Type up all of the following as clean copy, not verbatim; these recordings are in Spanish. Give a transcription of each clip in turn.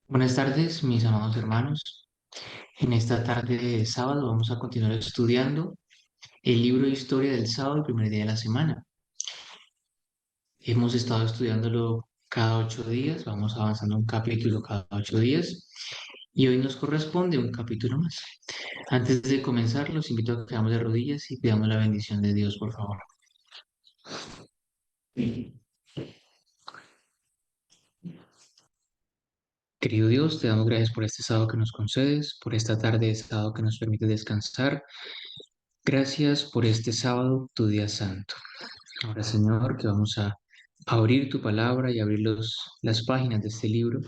Buenas tardes, mis amados hermanos. En esta tarde de sábado vamos a continuar estudiando el libro de historia del sábado, el primer día de la semana. Hemos estado estudiándolo cada 8 días, vamos avanzando un capítulo cada 8 días y hoy nos corresponde un capítulo más. Antes de comenzar, los invito a que quedamos de rodillas y pidamos la bendición de Dios, por favor. Querido Dios, te damos gracias por este sábado que nos concedes, por esta tarde de sábado que nos permite descansar. Gracias por este sábado, tu día santo. Ahora, Señor, que vamos a abrir tu palabra y abrir las páginas de este libro.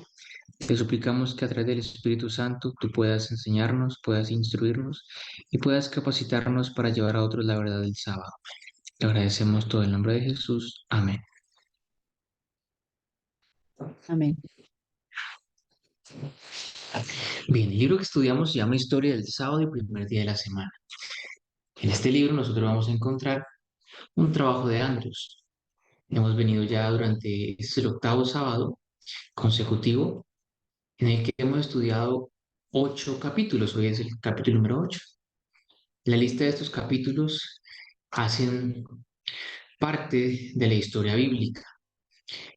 Te suplicamos que a través del Espíritu Santo tú puedas enseñarnos, puedas instruirnos y puedas capacitarnos para llevar a otros la verdad del sábado. Te agradecemos todo en el nombre de Jesús. Amén. Amén. Bien, el libro que estudiamos se llama Historia del sábado y primer día de la semana. En este libro nosotros vamos a encontrar un trabajo de Andrews. Hemos venido ya durante, este es el octavo sábado consecutivo en el que hemos estudiado 8 capítulos. Hoy es el capítulo número 8. La lista de estos capítulos hacen parte de la historia bíblica,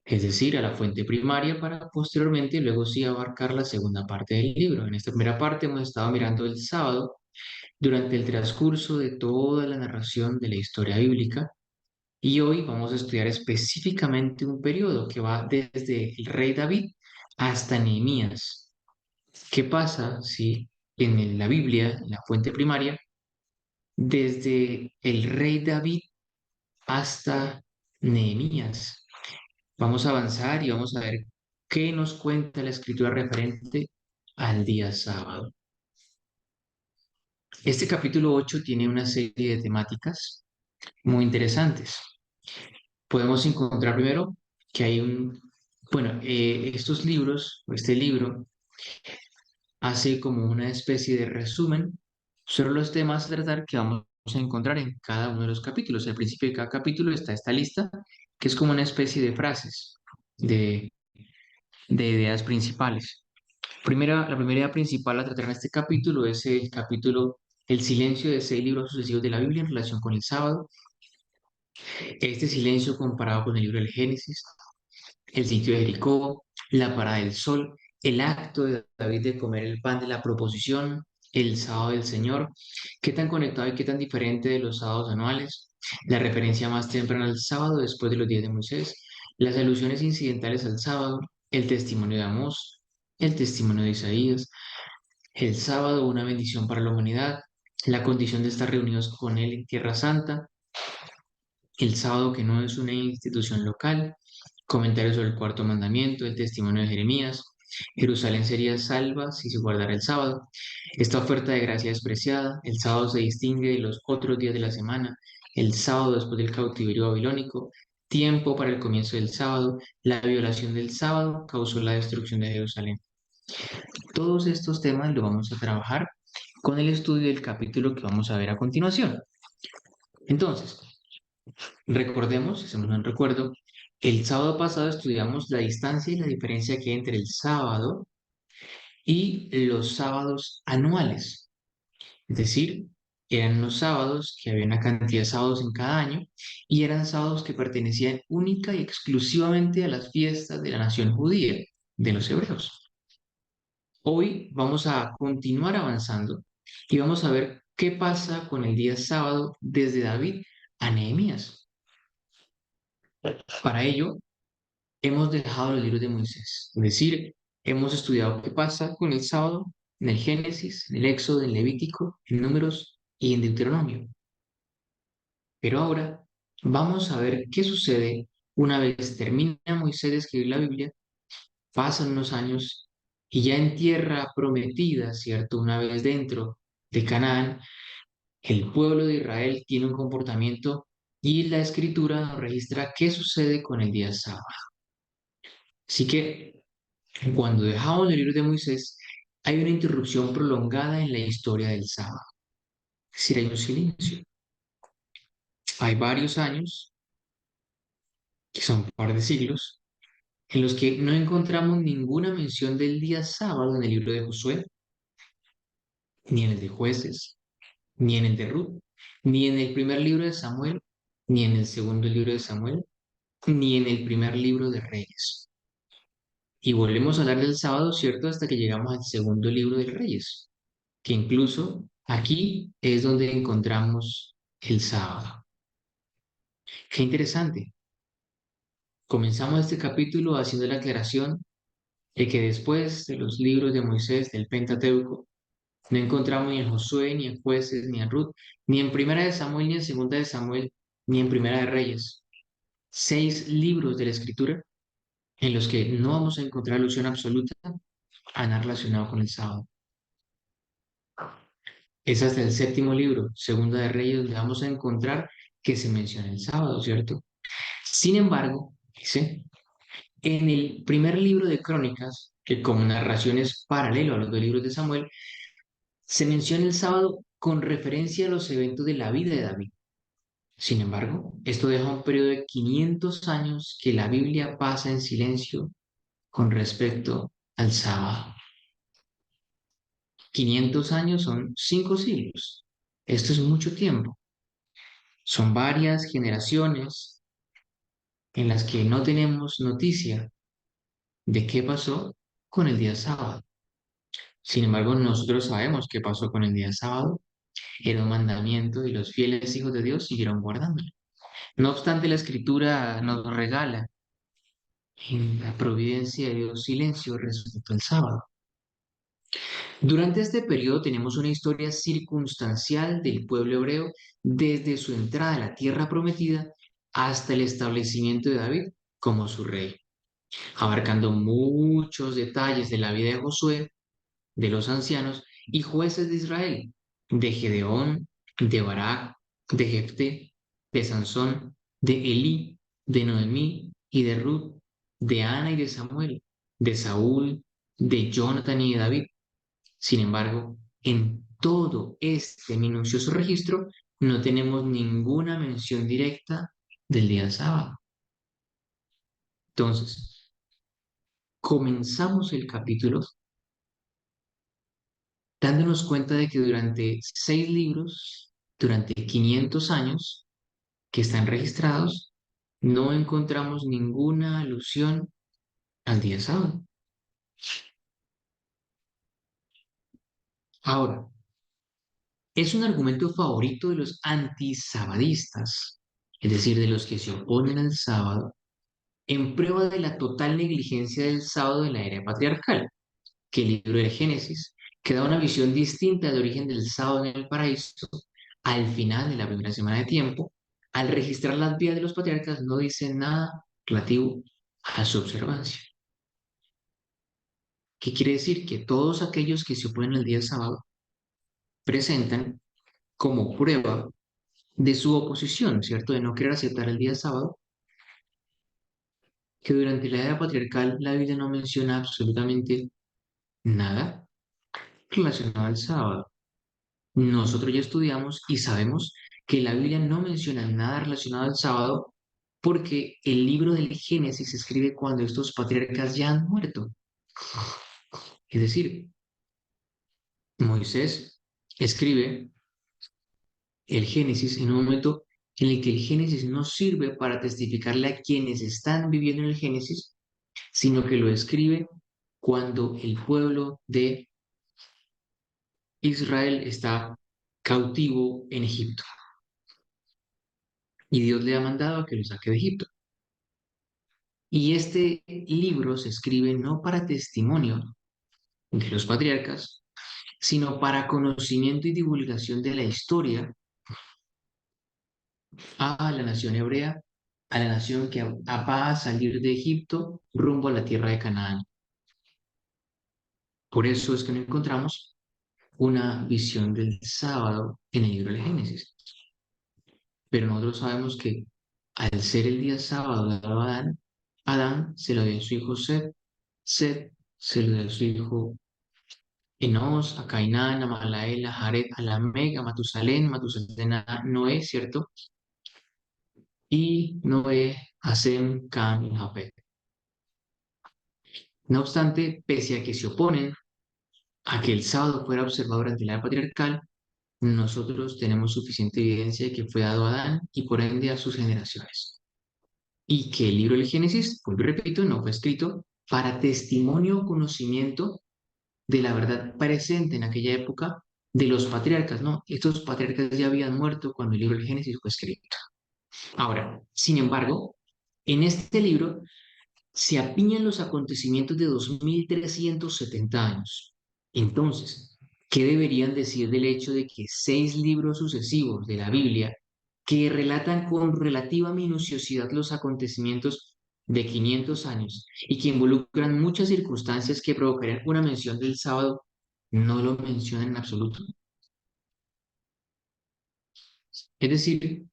es decir, a la fuente primaria para posteriormente luego sí abarcar la segunda parte del libro. En esta primera parte hemos estado mirando el sábado durante el transcurso de toda la narración de la historia bíblica y hoy vamos a estudiar específicamente un periodo que va desde el rey David hasta Nehemías. ¿Qué pasa si en la Biblia, en la fuente primaria, desde el rey David hasta Nehemías? Vamos a avanzar y vamos a ver qué nos cuenta la escritura referente al día sábado. Este capítulo 8 tiene una serie de temáticas muy interesantes. Podemos encontrar primero que hay estos libros, o este libro, hace como una especie de resumen sobre los temas a tratar que vamos a encontrar en cada uno de los capítulos. Al principio de cada capítulo está esta lista, que es como una especie de frases, de, de ideas principales. La primera idea principal a tratar en este capítulo es el capítulo El silencio de 6 libros sucesivos de la Biblia en relación con el sábado. Este silencio comparado con el libro del Génesis, el sitio de Jericó, la parada del sol, el acto de David de comer el pan de la proposición, el sábado del Señor, qué tan conectado y qué tan diferente de los sábados anuales, la referencia más temprana al sábado después de los días de Moisés, las alusiones incidentales al sábado, el testimonio de Amós, el testimonio de Isaías, el sábado una bendición para la humanidad, la condición de estar reunidos con Él en Tierra Santa, el sábado que no es una institución local, comentarios sobre el cuarto mandamiento, el testimonio de Jeremías, Jerusalén sería salva si se guardara el sábado, esta oferta de gracia despreciada, el sábado se distingue de los otros días de la semana, el sábado después del cautiverio babilónico, tiempo para el comienzo del sábado, la violación del sábado causó la destrucción de Jerusalén. Todos estos temas los vamos a trabajar con el estudio del capítulo que vamos a ver a continuación. Entonces, recordemos, hacemos un recuerdo, el sábado pasado estudiamos la distancia y la diferencia que hay entre el sábado y los sábados anuales. Es decir, eran los sábados, que había una cantidad de sábados en cada año, y eran sábados que pertenecían única y exclusivamente a las fiestas de la nación judía, de los hebreos. Hoy vamos a continuar avanzando y vamos a ver qué pasa con el día sábado desde David a Nehemías. Para ello, hemos dejado los libros de Moisés, es decir, hemos estudiado qué pasa con el sábado en el Génesis, en el Éxodo, en Levítico, en Números y en Deuteronomio. Pero ahora vamos a ver qué sucede una vez termina Moisés de escribir la Biblia, pasan unos años y ya en tierra prometida, ¿cierto? Una vez dentro de Canaán, el pueblo de Israel tiene un comportamiento y la escritura nos registra qué sucede con el día sábado. Así que cuando dejamos el libro de Moisés, hay una interrupción prolongada en la historia del sábado. Es decir, hay un silencio. Hay varios años, que son un par de siglos, en los que no encontramos ninguna mención del día sábado en el libro de Josué, ni en el de Jueces, ni en el de Ruth, ni en el primer libro de Samuel, ni en el segundo libro de Samuel, ni en el primer libro de Reyes. Y volvemos a hablar del sábado, ¿cierto? Hasta que llegamos al segundo libro de Reyes, que incluso aquí es donde encontramos el sábado. Qué interesante. Comenzamos este capítulo haciendo la aclaración de que después de los libros de Moisés, del Pentateuco, no encontramos ni en Josué, ni en Jueces, ni en Ruth, ni en Primera de Samuel, ni en Segunda de Samuel, ni en Primera de Reyes. 6 libros de la Escritura en los que no vamos a encontrar alusión absoluta a nada relacionado con el sábado. Es hasta el séptimo libro, Segunda de Reyes, donde vamos a encontrar que se menciona el sábado, ¿cierto? Sin embargo, dice, en el primer libro de Crónicas, que como narración es paralelo a los 2 libros de Samuel, se menciona el sábado con referencia a los eventos de la vida de David. Sin embargo, esto deja un periodo de 500 años que la Biblia pasa en silencio con respecto al sábado. 500 años son 5 siglos. Esto es mucho tiempo. Son varias generaciones en las que no tenemos noticia de qué pasó con el día sábado. Sin embargo, nosotros sabemos qué pasó con el día sábado. Era un mandamiento y los fieles hijos de Dios siguieron guardándolo. No obstante, la Escritura nos regala en la providencia de Dios silencio respecto al sábado. Durante este periodo tenemos una historia circunstancial del pueblo hebreo desde su entrada a la tierra prometida hasta el establecimiento de David como su rey, abarcando muchos detalles de la vida de Josué, de los ancianos y jueces de Israel, de Gedeón, de Barak, de Jefté, de Sansón, de Elí, de Noemí y de Ruth, de Ana y de Samuel, de Saúl, de Jonathan y de David. Sin embargo, en todo este minucioso registro no tenemos ninguna mención directa del día sábado. Entonces, comenzamos el capítulo dándonos cuenta de que durante 6 libros, durante 500 años que están registrados, no encontramos ninguna alusión al día sábado. Ahora, es un argumento favorito de los antisabadistas, es decir, de los que se oponen al sábado, en prueba de la total negligencia del sábado en la era patriarcal, que el libro de Génesis, que da una visión distinta del origen del sábado en el paraíso, al final de la primera semana de tiempo, al registrar las vidas de los patriarcas, no dice nada relativo a su observancia. ¿Qué quiere decir? Que todos aquellos que se oponen al día sábado presentan como prueba de su oposición, ¿cierto? De no querer aceptar el día sábado, que durante la era patriarcal la Biblia no menciona absolutamente nada relacionado al sábado. Nosotros ya estudiamos y sabemos que la Biblia no menciona nada relacionado al sábado porque el libro del Génesis se escribe cuando estos patriarcas ya han muerto. Es decir, Moisés escribe el Génesis en un momento en el que el Génesis no sirve para testificarle a quienes están viviendo en el Génesis, sino que lo escribe cuando el pueblo de Israel está cautivo en Egipto y Dios le ha mandado a que lo saque de Egipto. Y este libro se escribe no para testimonio de los patriarcas, sino para conocimiento y divulgación de la historia a la nación hebrea, a la nación que va a salir de Egipto rumbo a la tierra de Canaán. Por eso es que no encontramos una visión del sábado en el libro de Génesis. Pero nosotros sabemos que al ser el día sábado dado a Adán, Adán se lo dio a su hijo Seth, Seth se lo dio a su hijo Enos, a Cainán, a Malael, a Jared, a Lameg, a Matusalén, Matusalén a Noé, ¿cierto? Y Noé a Sem, Cam y Jafet. No obstante, pese a que se oponen a que el sábado fuera observado durante la era patriarcal, nosotros tenemos suficiente evidencia de que fue dado a Adán y por ende a sus generaciones. Y que el libro del Génesis, vuelvo y repito, no fue escrito para testimonio o conocimiento de la verdad presente en aquella época de los patriarcas, ¿no? Estos patriarcas ya habían muerto cuando el libro del Génesis fue escrito. Ahora, sin embargo, en este libro se apiñan los acontecimientos de 2370 años. Entonces, ¿qué deberían decir del hecho de que 6 libros sucesivos de la Biblia, que relatan con relativa minuciosidad los acontecimientos de 500 años y que involucran muchas circunstancias que provocarían una mención del sábado, no lo mencionan en absoluto? Es decir,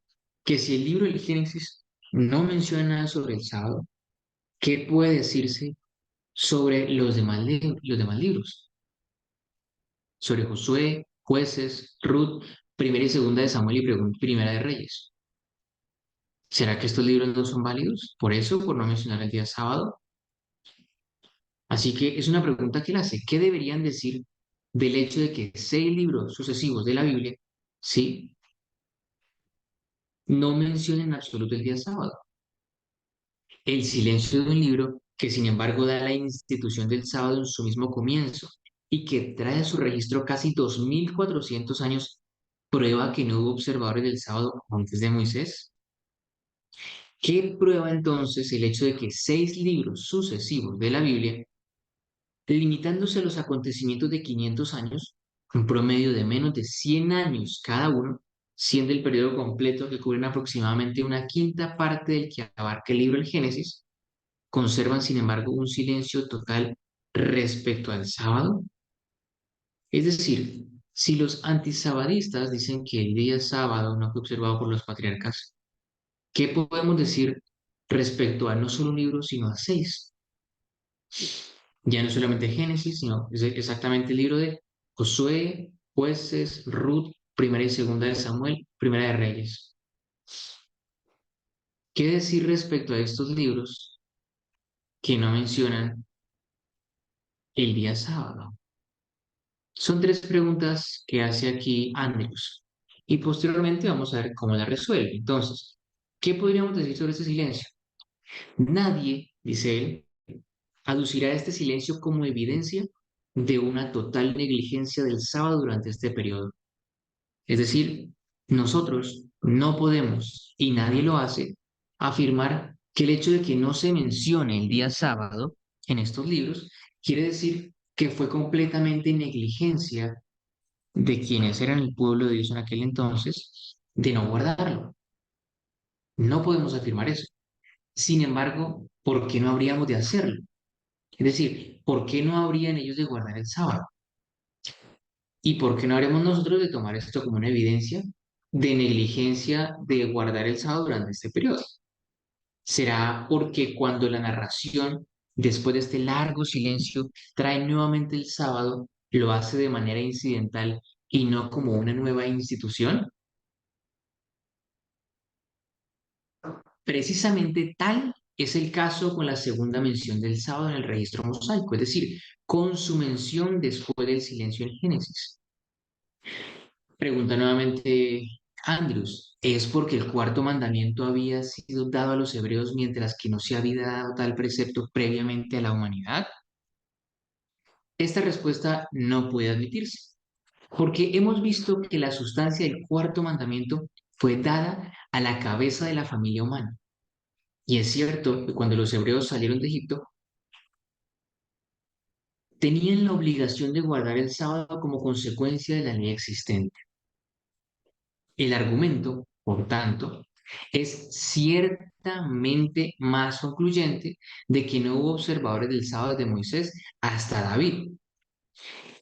que si el libro del Génesis no menciona nada sobre el sábado, ¿qué puede decirse sobre los demás libros? Sobre Josué, Jueces, Ruth, Primera y Segunda de Samuel y Primera de Reyes. ¿Será que estos libros no son válidos? Por eso, por no mencionar el día sábado. Así que es una pregunta que él hace. ¿Qué deberían decir del hecho de que 6 libros sucesivos de la Biblia, sí, no mencionen en absoluto el día sábado? El silencio de un libro que sin embargo da la institución del sábado en su mismo comienzo y que trae a su registro casi 2400 años, prueba que no hubo observadores del sábado antes de Moisés. ¿Qué prueba entonces el hecho de que 6 libros sucesivos de la Biblia, limitándose a los acontecimientos de 500 años, un promedio de menos de 100 años cada uno, siendo el periodo completo que cubren aproximadamente una quinta parte del que abarca el libro del Génesis, conservan, sin embargo, un silencio total respecto al sábado? Es decir, si los antisabadistas dicen que el día sábado no fue observado por los patriarcas, ¿qué podemos decir respecto a no solo un libro, sino a 6? Ya no solamente Génesis, sino exactamente el libro de Josué, Jueces, Ruth, Primera y Segunda de Samuel, Primera de Reyes. ¿Qué decir respecto a estos libros que no mencionan el día sábado? Son 3 preguntas que hace aquí Andrews. Y posteriormente vamos a ver cómo la resuelve. Entonces, ¿qué podríamos decir sobre este silencio? Nadie, dice él, aducirá este silencio como evidencia de una total negligencia del sábado durante este periodo. Es decir, nosotros no podemos, y nadie lo hace, afirmar que el hecho de que no se mencione el día sábado en estos libros quiere decir que fue completamente negligencia de quienes eran el pueblo de Dios en aquel entonces, de no guardarlo. No podemos afirmar eso. Sin embargo, ¿por qué no habríamos de hacerlo? Es decir, ¿por qué no habrían ellos de guardar el sábado? ¿Y por qué no haremos nosotros de tomar esto como una evidencia de negligencia de guardar el sábado durante este periodo? ¿Será porque cuando la narración, después de este largo silencio, trae nuevamente el sábado, lo hace de manera incidental y no como una nueva institución? Precisamente tal es el caso con la segunda mención del sábado en el registro mosaico, es decir, con su mención después del silencio en Génesis. Pregunta nuevamente Andrews, ¿es porque el cuarto mandamiento había sido dado a los hebreos mientras que no se había dado tal precepto previamente a la humanidad? Esta respuesta no puede admitirse, porque hemos visto que la sustancia del cuarto mandamiento fue dada a la cabeza de la familia humana. Y es cierto que cuando los hebreos salieron de Egipto, tenían la obligación de guardar el sábado como consecuencia de la ley existente. El argumento, por tanto, es ciertamente más concluyente de que no hubo observadores del sábado de Moisés hasta David,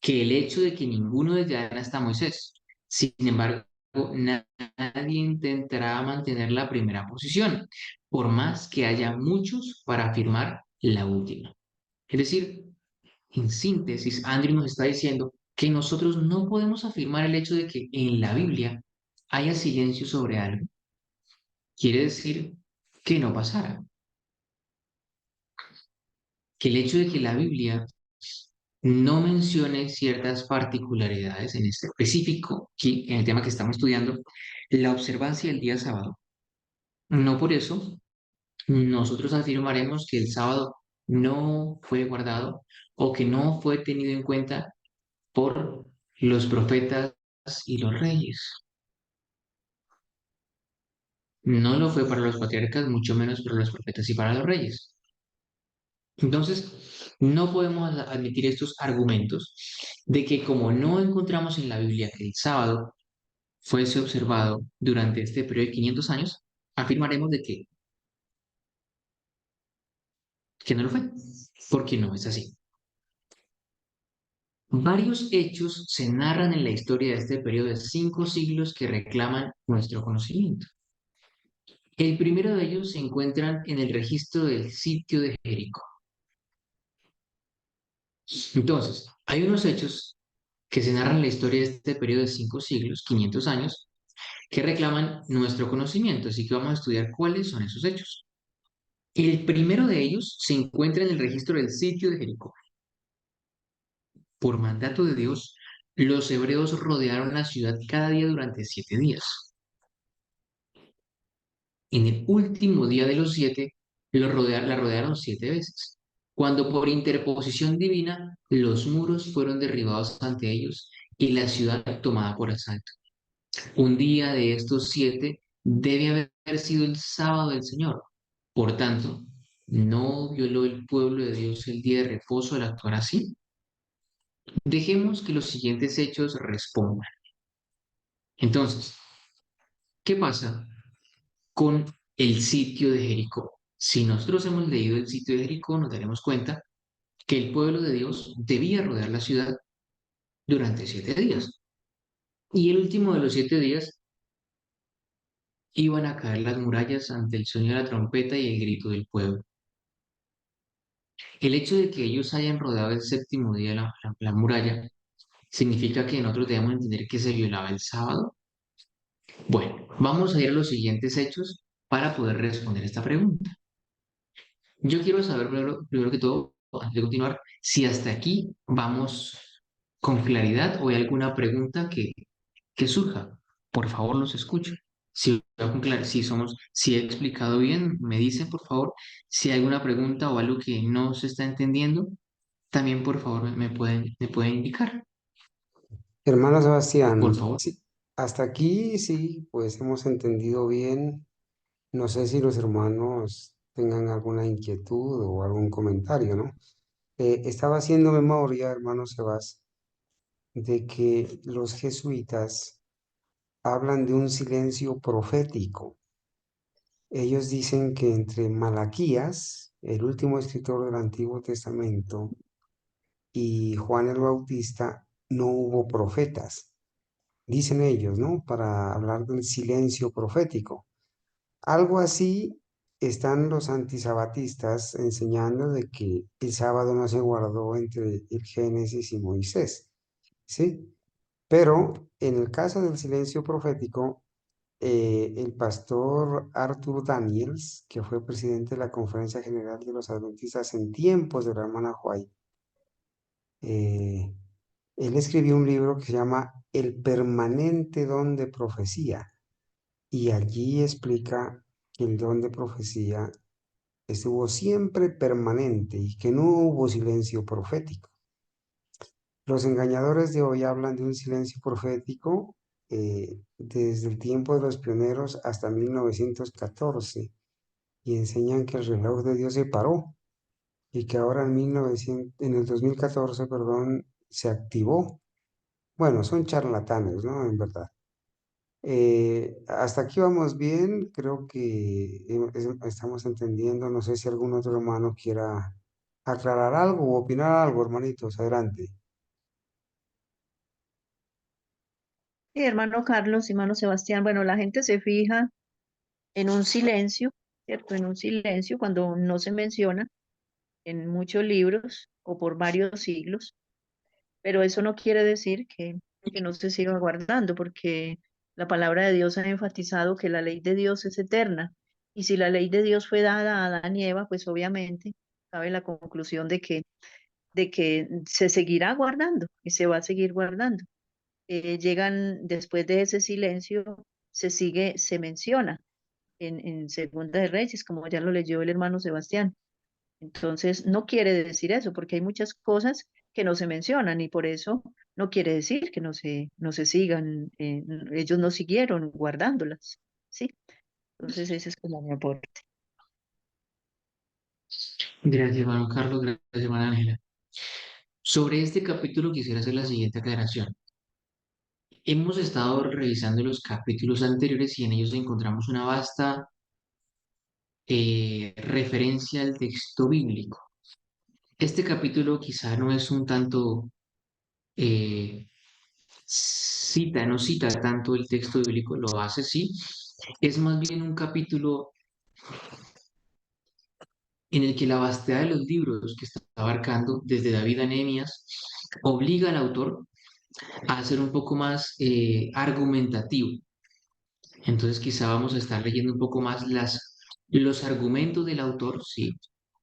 que el hecho de que ninguno desde Adán hasta Moisés. Sin embargo, nadie intentará mantener la primera posición, por más que haya muchos para afirmar la última. Es decir, en síntesis, Andrew nos está diciendo que nosotros no podemos afirmar el hecho de que en la Biblia haya silencio sobre algo. Quiere decir que no pasará. que el hecho de que la Biblia no mencione ciertas particularidades en este específico, aquí, en el tema que estamos estudiando, la observancia del día sábado, no por eso nosotros afirmaremos que el sábado no fue guardado o que no fue tenido en cuenta por los profetas y los reyes. No lo fue para los patriarcas, mucho menos para los profetas y para los reyes. Entonces, no podemos admitir estos argumentos de que como no encontramos en la Biblia que el sábado fuese observado durante este periodo de 500 años, afirmaremos de que no lo fue, porque no es así. Varios hechos se narran en la historia de este periodo de 5 siglos que reclaman nuestro conocimiento. El primero de ellos se encuentra en el registro del sitio de Jericó. Entonces, hay unos hechos que se narran en la historia de este periodo de 5 siglos, 500 años, que reclaman nuestro conocimiento, así que vamos a estudiar cuáles son esos hechos. El primero de ellos se encuentra en el registro del sitio de Jericó. Por mandato de Dios, los hebreos rodearon la ciudad cada día durante 7 días. En el último día de los 7, la rodearon 7 veces. Cuando por interposición divina los muros fueron derribados ante ellos y la ciudad tomada por asalto. Un día de estos 7 debe haber sido el sábado del Señor. Por tanto, ¿no violó el pueblo de Dios el día de reposo al actuar así? Dejemos que los siguientes hechos respondan. Entonces, ¿qué pasa con el sitio de Jericó? Si nosotros hemos leído el sitio de Jericó, nos daremos cuenta que el pueblo de Dios debía rodear la ciudad durante 7 días. Y el último de los 7 días iban a caer las murallas ante el sonido de la trompeta y el grito del pueblo. El hecho de que ellos hayan rodeado el séptimo día la muralla significa que nosotros debemos entender que se violaba el sábado. Bueno, vamos a ir a los siguientes hechos para poder responder esta pregunta. Yo quiero saber primero que todo, antes de continuar, si hasta aquí vamos con claridad o hay alguna pregunta que surja. Por favor, los escucho. Si he explicado bien, me dicen, por favor, si hay alguna pregunta o algo que no se está entendiendo, también, por favor, me pueden indicar. Hermano Por Sebastián, favor. sí, hasta aquí sí, pues hemos entendido bien. No sé si los hermanos tengan alguna inquietud o algún comentario, ¿no? Estaba haciendo memoria, hermano Sebas, de que los jesuitas hablan de un silencio profético. Ellos dicen que entre Malaquías, el último escritor del Antiguo Testamento, y Juan el Bautista, no hubo profetas, dicen ellos, ¿no? Para hablar del silencio profético. Algo así están los antisabatistas enseñando de que el sábado no se guardó entre el Génesis y Moisés, ¿sí? Pero en el caso del silencio profético, el pastor Arthur Daniels, que fue presidente de la Conferencia General de los Adventistas en tiempos de la hermana White, eh, él escribió un libro que se llama El permanente don de profecía y allí explica que el don de profecía estuvo siempre permanente y que no hubo silencio profético. Los engañadores de hoy hablan de un silencio profético desde el tiempo de los pioneros hasta 1914 y enseñan que el reloj de Dios se paró y que ahora en el 2014, perdón, se activó. Bueno, son charlatanes, ¿no? En verdad. Hasta aquí vamos bien, creo que estamos entendiendo. No sé si algún otro hermano quiera aclarar algo o opinar algo, hermanitos, adelante. Sí, hermano Carlos, hermano Sebastián, bueno, la gente se fija en un silencio, ¿cierto? En un silencio cuando no se menciona en muchos libros o por varios siglos, pero eso no quiere decir que no se siga guardando, porque la palabra de Dios ha enfatizado que la ley de Dios es eterna, y si la ley de Dios fue dada a Adán y Eva, pues obviamente cabe la conclusión de que se seguirá guardando y se va a seguir guardando. Llegan después de ese silencio, se menciona en Segunda de Reyes, como ya lo leyó el hermano Sebastián. Entonces, no quiere decir eso, porque hay muchas cosas que no se mencionan y por eso no quiere decir que no se sigan, ellos no siguieron guardándolas, ¿sí? Entonces, ese es como mi aporte. Gracias, hermano Carlos, gracias, hermana Ángela. Sobre este capítulo quisiera hacer la siguiente aclaración. Hemos estado revisando los capítulos anteriores y en ellos encontramos una vasta referencia al texto bíblico. Este capítulo quizá no es un tanto eh, no cita tanto el texto bíblico, lo hace sí, es más bien un capítulo en el que la vastedad de los libros que está abarcando, desde David a Nehemías, obliga al autor a ser un poco más argumentativo. Entonces quizá vamos a estar leyendo un poco más los argumentos del autor, sí.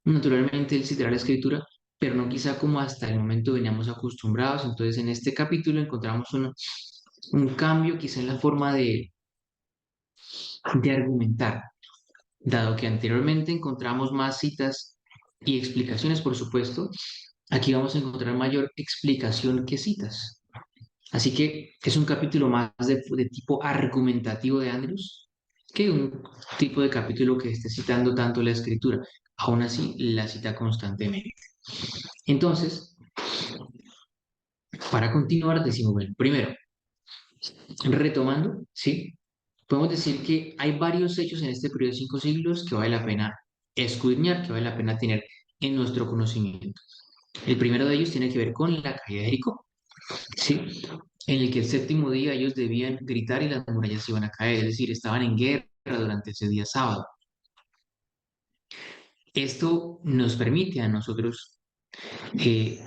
Naturalmente él citará la escritura, pero no quizá como hasta el momento veníamos acostumbrados. Entonces en este capítulo encontramos un cambio quizá en la forma de argumentar, dado que anteriormente encontramos más citas y explicaciones, por supuesto, aquí vamos a encontrar mayor explicación que citas. Así que es un capítulo más de tipo argumentativo de Andrews que un tipo de capítulo que esté citando tanto la escritura. Aún así, la cita constantemente. Entonces, para continuar, decimos, bueno, primero, retomando, ¿sí? Podemos decir que hay varios hechos en este periodo de 5 siglos que vale la pena escudriñar, que vale la pena tener en nuestro conocimiento. El primero de ellos tiene que ver con la caída de Jericó, ¿sí? En el que el séptimo día ellos debían gritar y las murallas iban a caer, es decir, estaban en guerra durante ese día sábado. Esto nos permite a nosotros eh,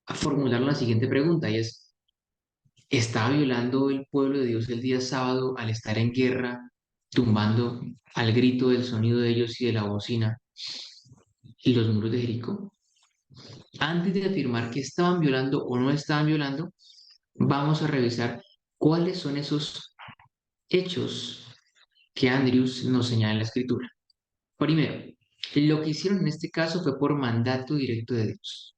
formular la siguiente pregunta y es, ¿está violando el pueblo de Dios el día sábado al estar en guerra, tumbando al grito del sonido de ellos y de la bocina y los muros de Jericó? Antes de afirmar que estaban violando o no estaban violando, vamos a revisar cuáles son esos hechos que Andrews nos señala en la escritura. Primero, lo que hicieron en este caso fue por mandato directo de Dios.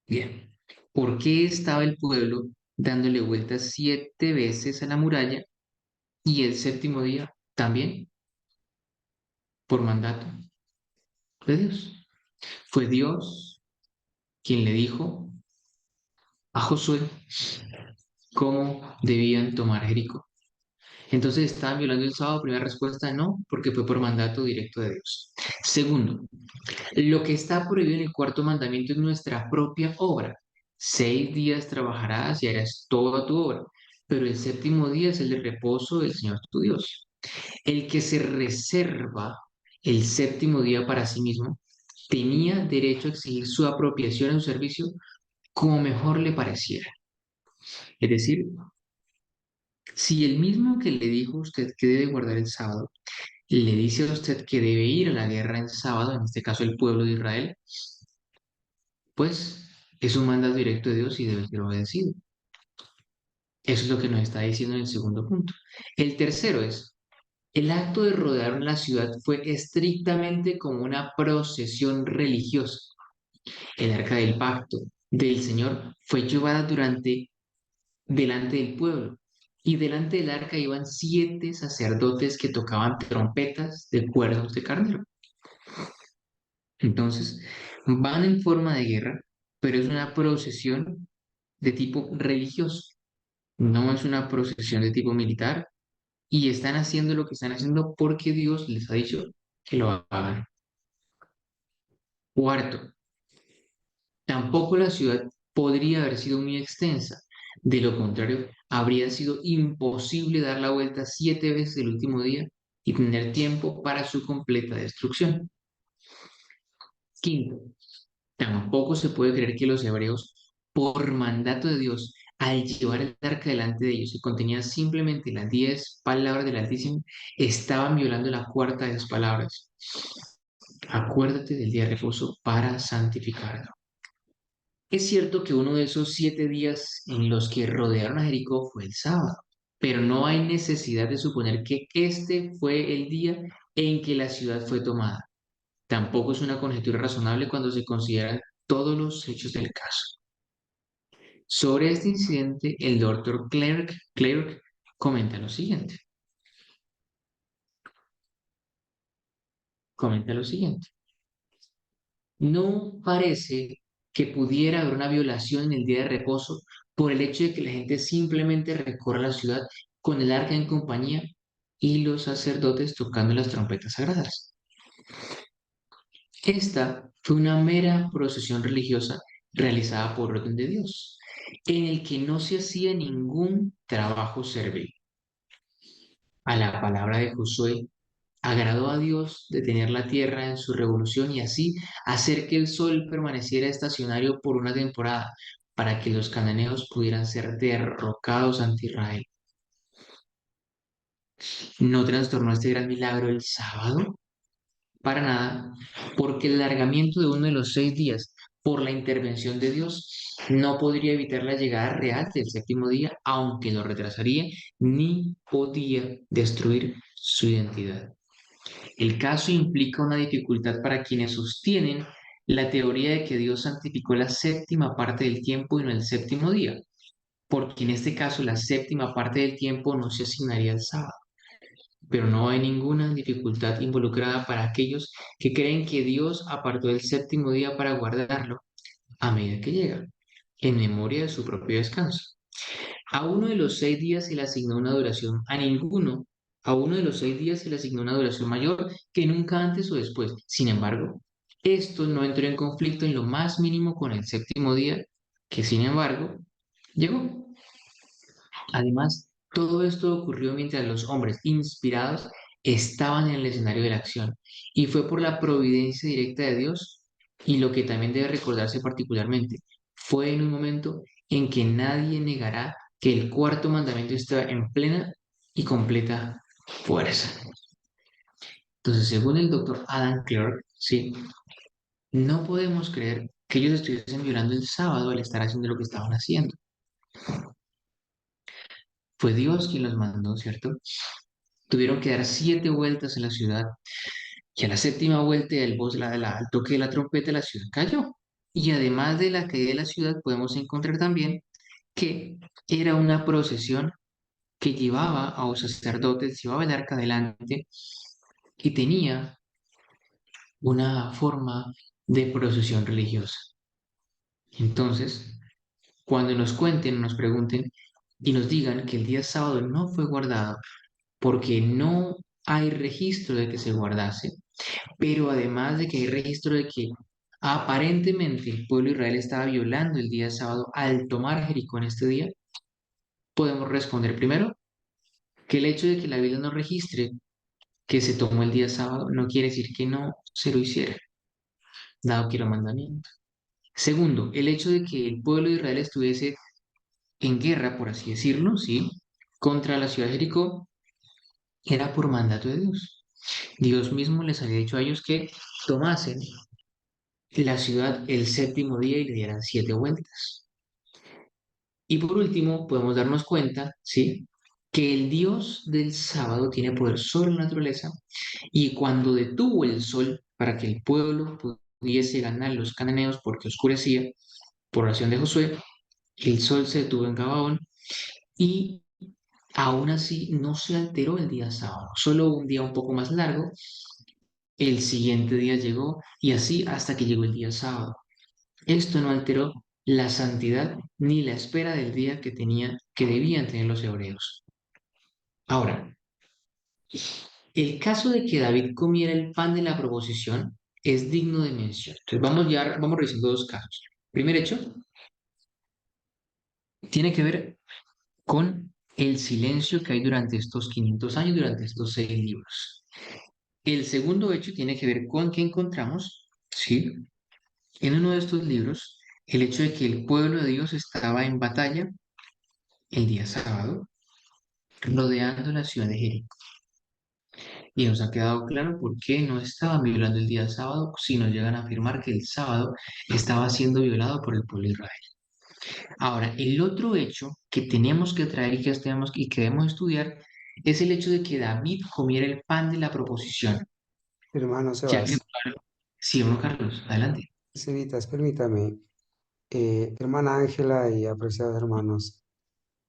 Bien, ¿por qué estaba el pueblo dándole vueltas 7 veces a la muralla y el séptimo día también por mandato de Dios? Fue Dios quien le dijo a Josué cómo debían tomar Jericó. Entonces, ¿estaban violando el sábado? Primera respuesta, no, porque fue por mandato directo de Dios. Segundo, lo que está prohibido en el cuarto mandamiento es nuestra propia obra. 6 días trabajarás y harás toda tu obra, pero el séptimo día es el de reposo del Señor tu Dios. El que se reserva el séptimo día para sí mismo tenía derecho a exigir su apropiación en su servicio como mejor le pareciera. Es decir, si el mismo que le dijo a usted que debe guardar el sábado, le dice a usted que debe ir a la guerra en sábado, en este caso el pueblo de Israel, pues es un mandato directo de Dios y debe ser obedecido. Eso es lo que nos está diciendo en el segundo punto. El tercero es, el acto de rodear la ciudad fue estrictamente como una procesión religiosa. El arca del pacto del Señor fue llevada delante del pueblo. Y delante del arca iban 7 sacerdotes que tocaban trompetas de cuernos de carnero. Entonces, van en forma de guerra, pero es una procesión de tipo religioso, no es una procesión de tipo militar, y están haciendo lo que están haciendo porque Dios les ha dicho que lo hagan. Cuarto, tampoco la ciudad podría haber sido muy extensa. De lo contrario, habría sido imposible dar la vuelta 7 veces el último día y tener tiempo para su completa destrucción. Quinto, tampoco se puede creer que los hebreos, por mandato de Dios, al llevar el arca delante de ellos, que contenía simplemente las 10 palabras del Altísimo, estaban violando la cuarta de las palabras. Acuérdate del día de reposo para santificarlo. Es cierto que uno de esos 7 días en los que rodearon a Jericó fue el sábado, pero no hay necesidad de suponer que este fue el día en que la ciudad fue tomada. Tampoco es una conjetura razonable cuando se consideran todos los hechos del caso. Sobre este incidente, el doctor Clark comenta lo siguiente. Comenta lo siguiente. No parece que pudiera haber una violación en el día de reposo por el hecho de que la gente simplemente recorra la ciudad con el arca en compañía y los sacerdotes tocando las trompetas sagradas. Esta fue una mera procesión religiosa realizada por orden de Dios, en el que no se hacía ningún trabajo servil. A la palabra de Josué, agradó a Dios detener la tierra en su revolución y así hacer que el sol permaneciera estacionario por una temporada para que los cananeos pudieran ser derrocados ante Israel. ¿No trastornó este gran milagro el sábado? Para nada, porque el alargamiento de uno de los 6 días por la intervención de Dios no podría evitar la llegada real del séptimo día, aunque lo retrasaría, ni podía destruir su identidad. El caso implica una dificultad para quienes sostienen la teoría de que Dios santificó la séptima parte del tiempo y no el séptimo día, porque en este caso la séptima parte del tiempo no se asignaría al sábado. Pero no hay ninguna dificultad involucrada para aquellos que creen que Dios apartó el séptimo día para guardarlo a medida que llega, en memoria de su propio descanso. A uno de los 6 días se le asignó una duración, a ninguno, a uno de los 6 días se le asignó una duración mayor que nunca antes o después. Sin embargo, esto no entró en conflicto en lo más mínimo con el séptimo día, que sin embargo llegó. Además, todo esto ocurrió mientras los hombres inspirados estaban en el escenario de la acción, y fue por la providencia directa de Dios, y lo que también debe recordarse particularmente, fue en un momento en que nadie negará que el cuarto mandamiento estaba en plena y completa fuerza. Entonces, según el doctor Adam Clark, sí, no podemos creer que ellos estuviesen violando el sábado al estar haciendo lo que estaban haciendo. Fue Dios quien los mandó, ¿cierto? Tuvieron que dar 7 vueltas en la ciudad y a la séptima vuelta del voz, al toque de la trompeta, la ciudad cayó. Y además de la caída de la ciudad, podemos encontrar también que era una procesión que llevaba a los sacerdotes, llevaba el arca adelante y tenía una forma de procesión religiosa. Entonces, cuando nos cuenten, nos pregunten y nos digan que el día sábado no fue guardado porque no hay registro de que se guardase, pero además de que hay registro de que aparentemente el pueblo de Israel estaba violando el día sábado al tomar Jericó en este día, podemos responder primero que el hecho de que la Biblia no registre que se tomó el día sábado no quiere decir que no se lo hiciera, dado que era un mandamiento. Segundo, el hecho de que el pueblo de Israel estuviese en guerra, por así decirlo, ¿sí? Contra la ciudad de Jericó, era por mandato de Dios. Dios mismo les había dicho a ellos que tomasen la ciudad el séptimo día y le dieran 7 vueltas. Y por último, podemos darnos cuenta, ¿sí? Que el Dios del sábado tiene poder sobre la naturaleza y cuando detuvo el sol para que el pueblo pudiese ganar los cananeos porque oscurecía, por oración de Josué, el sol se detuvo en Gabaón y aún así no se alteró el día sábado, solo un día un poco más largo. El siguiente día llegó y así hasta que llegó el día sábado. Esto no alteró la santidad ni la espera del día que debían tener los hebreos. Ahora, el caso de que David comiera el pan de la proposición es digno de mención. Entonces vamos revisando 2 casos. Primer hecho tiene que ver con el silencio que hay durante estos 500 años, durante estos 6 libros. El segundo hecho tiene que ver con que encontramos, ¿sí? En uno de estos libros, el hecho de que el pueblo de Dios estaba en batalla el día sábado, rodeando la ciudad de Jericó. Y nos ha quedado claro por qué no estaban violando el día sábado, si nos llegan a afirmar que el sábado estaba siendo violado por el pueblo de Israel. Ahora, el otro hecho que tenemos que traer y que debemos estudiar es el hecho de que David comiera el pan de la proposición, Hermano ya que, Sebas, sí, hermano Carlos, adelante. Cevitas, permítame, hermana Ángela y apreciados hermanos,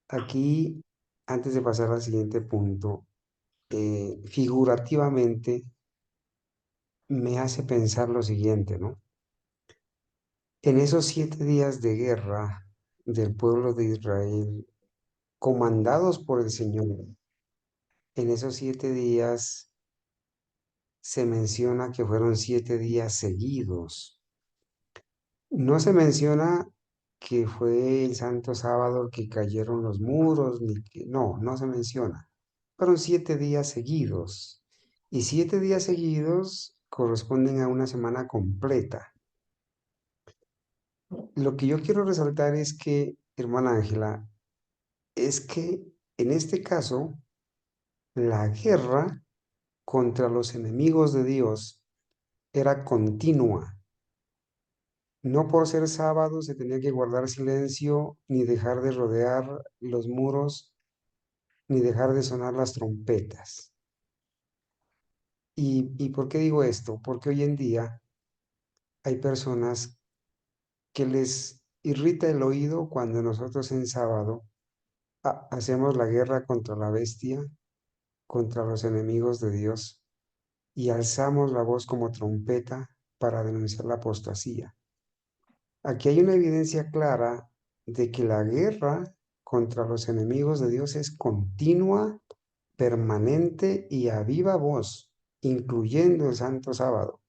aquí, antes de pasar al siguiente punto, figurativamente me hace pensar lo siguiente, ¿no? En esos 7 días de guerra del pueblo de Israel, comandados por el Señor, en esos 7 días se menciona que fueron 7 días seguidos. No se menciona que fue el Santo Sábado que cayeron los muros, ni que, no, no se menciona. Fueron 7 días seguidos. Y 7 días seguidos corresponden a una semana completa. Lo que yo quiero resaltar es que, hermana Ángela, es que en este caso, la guerra contra los enemigos de Dios era continua. No por ser sábado se tenía que guardar silencio, ni dejar de rodear los muros, ni dejar de sonar las trompetas. ¿Y por qué digo esto? Porque hoy en día hay personas que les irrita el oído cuando nosotros en sábado hacemos la guerra contra la bestia, contra los enemigos de Dios, y alzamos la voz como trompeta para denunciar la apostasía. Aquí hay una evidencia clara de que la guerra contra los enemigos de Dios es continua, permanente y a viva voz, incluyendo el Santo Sábado,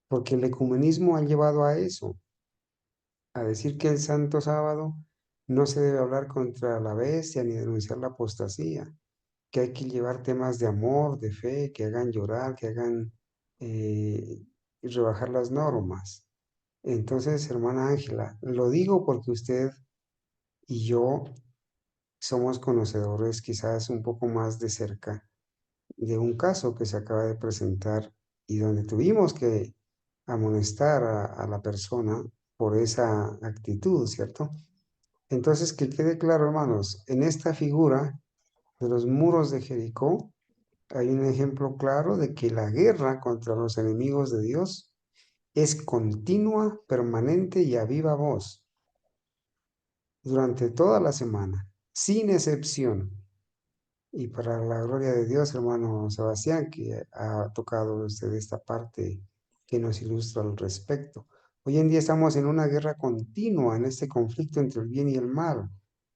porque el ecumenismo ha llevado a eso, a decir que el Santo Sábado no se debe hablar contra la bestia ni denunciar la apostasía, que hay que llevar temas de amor, de fe, que hagan llorar, que hagan eh, rebajar las normas. Entonces, hermana Ángela, lo digo porque usted y yo somos conocedores quizás un poco más de cerca de un caso que se acaba de presentar y donde tuvimos que amonestar a la persona por esa actitud, ¿cierto? Entonces, que quede claro, hermanos, en esta figura de los muros de Jericó hay un ejemplo claro de que la guerra contra los enemigos de Dios es continua, permanente y a viva voz durante toda la semana, sin excepción. Y para la gloria de Dios, hermano Sebastián, que ha tocado usted esta parte que nos ilustra al respecto. Hoy en día estamos en una guerra continua, en este conflicto entre el bien y el mal.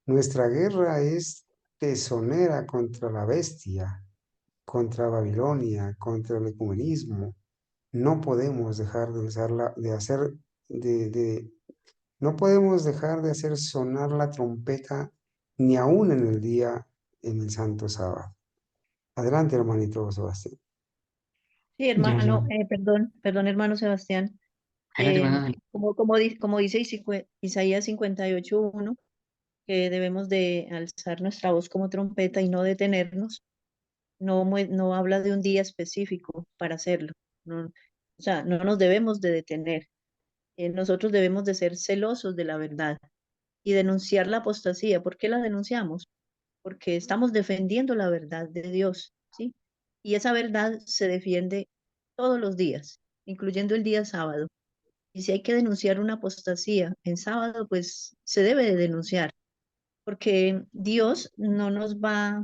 Nuestra guerra es tesonera contra la bestia, contra Babilonia, contra el ecumenismo. No podemos dejar de usarla, de hacer, de no podemos dejar de hacer sonar la trompeta ni aún en el día, en el Santo Sábado. Adelante, hermanito Sebastián. Sí, Ya, ya. hermano, perdón, hermano Sebastián. Adelante, hermano Ángel. Como dice Isaías 58:1, que debemos de alzar nuestra voz como trompeta y no detenernos, no habla de un día específico para hacerlo. No, o sea, no nos debemos de detener. Nosotros debemos de ser celosos de la verdad y denunciar la apostasía. ¿Por qué la denunciamos? Porque estamos defendiendo la verdad de Dios, ¿sí? Y esa verdad se defiende todos los días, incluyendo el día sábado. Y si hay que denunciar una apostasía en sábado, pues se debe de denunciar, porque Dios no nos va,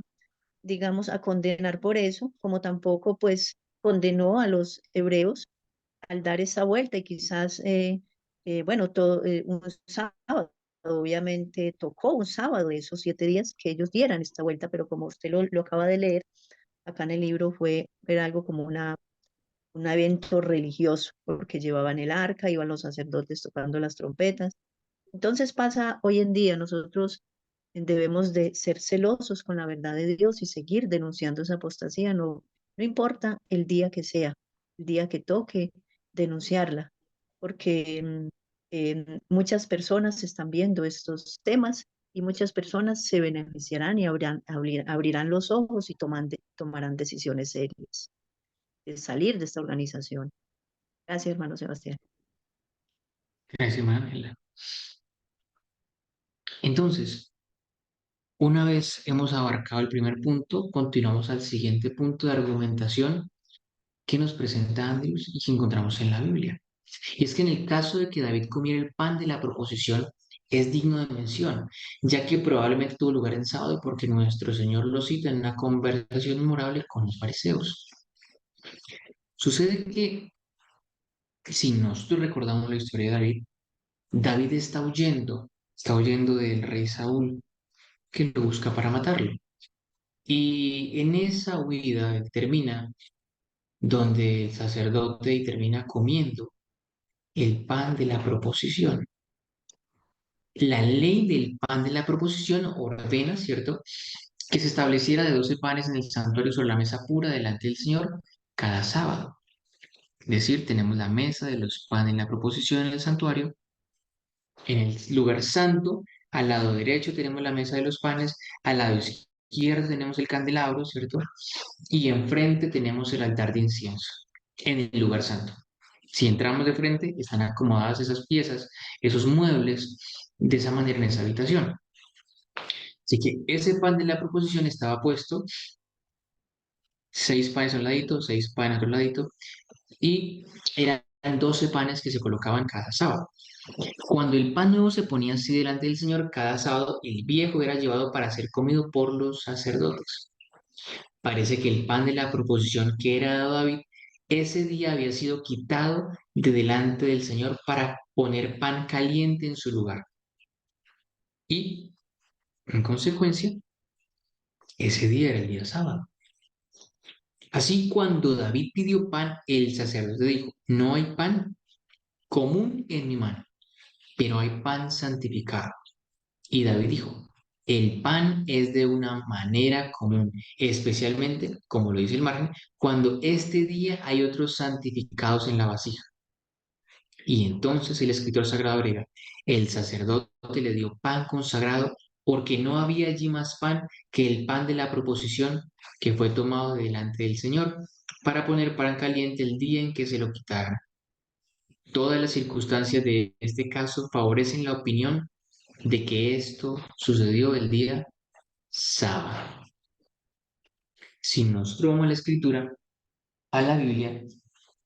digamos, a condenar por eso, como tampoco pues condenó a los hebreos al dar esa vuelta y quizás, bueno, un sábado, obviamente tocó un sábado de esos 7 días que ellos dieran esta vuelta, pero como usted lo acaba de leer, acá en el libro era algo como un evento religioso, porque llevaban el arca, iban los sacerdotes tocando las trompetas. Entonces pasa hoy en día, nosotros debemos de ser celosos con la verdad de Dios y seguir denunciando esa apostasía, no importa el día que sea, el día que toque denunciarla, porque muchas personas están viendo estos temas y muchas personas se beneficiarán y abrirán los ojos y tomarán decisiones serias de salir de esta organización. Gracias, hermano Sebastián. Gracias, Manuela. Entonces, una vez hemos abarcado el primer punto, continuamos al siguiente punto de argumentación que nos presenta Andrews y que encontramos en la Biblia. Y es que en el caso de que David comiera el pan de la proposición, es digno de mención, ya que probablemente tuvo lugar en sábado y porque nuestro Señor lo cita en una conversación memorable con los fariseos. Sucede que, si nosotros recordamos la historia de David, David está huyendo del rey Saúl, que lo busca para matarlo. Y en esa huida él termina donde el sacerdote y termina comiendo el pan de la proposición. La ley del pan de la proposición ordena, ¿cierto?, que se estableciera de 12 panes en el santuario sobre la mesa pura delante del Señor cada sábado. Es decir, tenemos la mesa de los panes en la proposición en el santuario. En el lugar santo, al lado derecho tenemos la mesa de los panes, al lado izquierdo tenemos el candelabro, ¿cierto? Y enfrente tenemos el altar de incienso en el lugar santo. Si entramos de frente, están acomodadas esas piezas, esos muebles, de esa manera en esa habitación. Así que ese pan de la proposición estaba puesto, 6 panes a un ladito, 6 panes a otro ladito, y eran 12 panes que se colocaban cada sábado. Cuando el pan nuevo se ponía así delante del Señor cada sábado, el viejo era llevado para ser comido por los sacerdotes. Parece que el pan de la proposición que era dado a David, ese día había sido quitado de delante del Señor para poner pan caliente en su lugar. Y, en consecuencia, ese día era el día sábado. Así, cuando David pidió pan, el sacerdote dijo: no hay pan común en mi mano, pero hay pan santificado. Y David dijo: el pan es de una manera común, especialmente, como lo dice el margen, cuando este día hay otros santificados en la vasija. Y entonces el escritor sagrado agrega: el sacerdote le dio pan consagrado porque no había allí más pan que el pan de la proposición que fue tomado delante del Señor para poner pan caliente el día en que se lo quitaran. Todas las circunstancias de este caso favorecen la opinión de que esto sucedió el día sábado. Si nosotros vamos a la escritura, a la Biblia,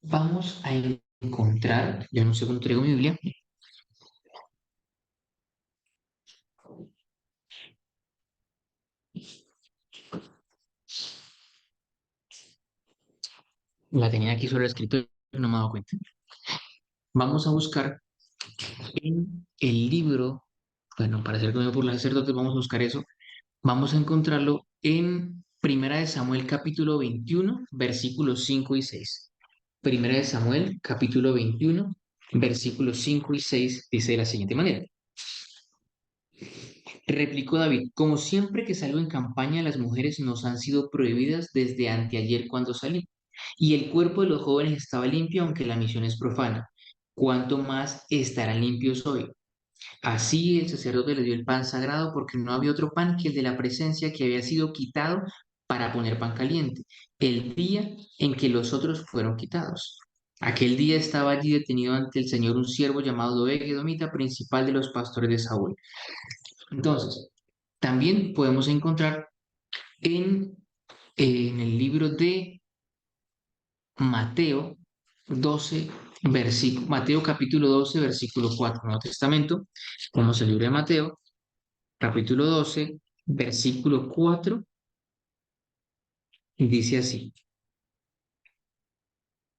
vamos a encontrar, yo no sé cómo traigo mi Biblia, la tenía aquí sobre el escritorio, no me he dado cuenta. Vamos a buscar en el libro, bueno, para ser comido por los sacerdotes, vamos a buscar eso. Vamos a encontrarlo en Primera de Samuel capítulo 21, versículos 5 y 6. Primera de Samuel capítulo 21, versículos 5 y 6 dice de la siguiente manera. Replicó David: como siempre que salgo en campaña, las mujeres nos han sido prohibidas desde anteayer cuando salí, y el cuerpo de los jóvenes estaba limpio, aunque la misión es profana. ¿Cuánto más estarán limpios hoy? Así el sacerdote le dio el pan sagrado, porque no había otro pan que el de la presencia, que había sido quitado para poner pan caliente, el día en que los otros fueron quitados. Aquel día estaba allí detenido ante el Señor un siervo llamado Doeg edomita, principal de los pastores de Saúl. Entonces, también podemos encontrar en el libro de Mateo 12, Mateo capítulo 12, versículo 4, Nuevo Testamento. Vamos al libro de Mateo, capítulo 12, versículo 4, y dice así: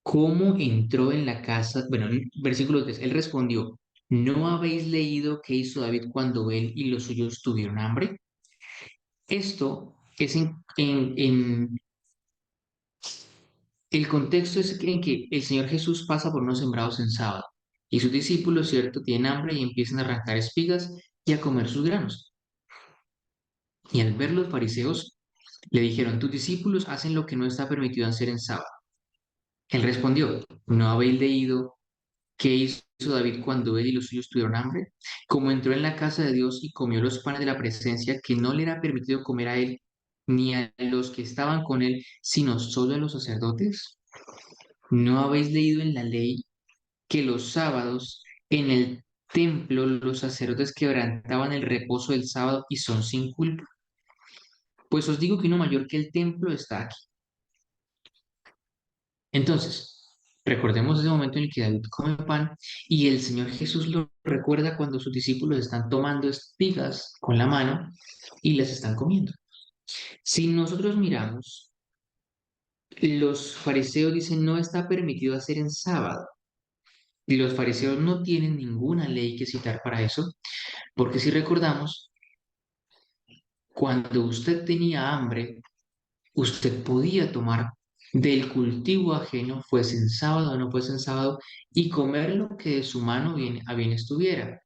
¿cómo entró en la casa? Bueno, versículo 3, él respondió: ¿no habéis leído qué hizo David cuando él y los suyos tuvieron hambre? Esto es el contexto es en que el Señor Jesús pasa por unos sembrados en sábado y sus discípulos, ¿cierto?, tienen hambre y empiezan a arrancar espigas y a comer sus granos. Y al ver los fariseos, le dijeron: tus discípulos hacen lo que no está permitido hacer en sábado. Él respondió: ¿no habéis leído qué hizo David cuando él y los suyos tuvieron hambre? Como entró en la casa de Dios y comió los panes de la presencia, que no le era permitido comer a él ni a los que estaban con él, sino solo a los sacerdotes. ¿No habéis leído en la ley que los sábados en el templo los sacerdotes quebrantaban el reposo del sábado y son sin culpa? Pues os digo que uno mayor que el templo está aquí. Entonces, recordemos ese momento en el que David come pan y el Señor Jesús lo recuerda cuando sus discípulos están tomando espigas con la mano y las están comiendo. Si nosotros miramos, los fariseos dicen no está permitido hacer en sábado. Y los fariseos no tienen ninguna ley que citar para eso, porque si recordamos, cuando usted tenía hambre, usted podía tomar del cultivo ajeno, fuese en sábado o no fuese en sábado, y comer lo que de su mano bien, a bien estuviera.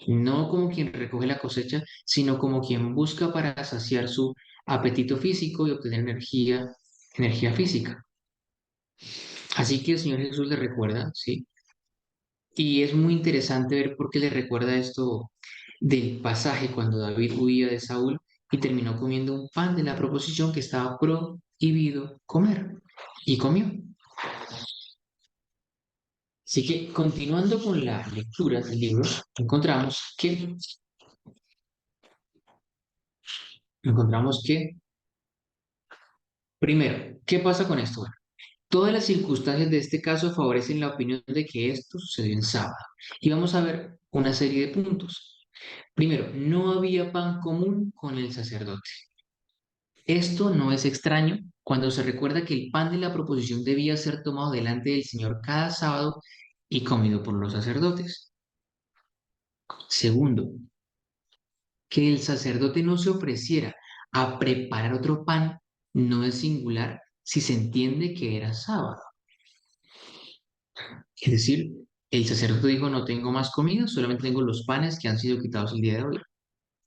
No como quien recoge la cosecha, sino como quien busca para saciar su apetito físico y obtener energía física. Así que el Señor Jesús le recuerda, ¿sí? Y es muy interesante ver por qué le recuerda esto del pasaje cuando David huía de Saúl y terminó comiendo un pan de la proposición que estaba prohibido comer. Y comió. Así que continuando con la lectura del libro, encontramos que, primero, ¿qué pasa con esto? Bueno, todas las circunstancias de este caso favorecen la opinión de que esto sucedió en sábado. Y vamos a ver una serie de puntos. Primero, no había pan común con el sacerdote. Esto no es extraño cuando se recuerda que el pan de la proposición debía ser tomado delante del Señor cada sábado y comido por los sacerdotes. Segundo, que el sacerdote no se ofreciera a preparar otro pan no es singular si se entiende que era sábado. Es decir, el sacerdote dijo, no tengo más comida, solamente tengo los panes que han sido quitados el día de hoy.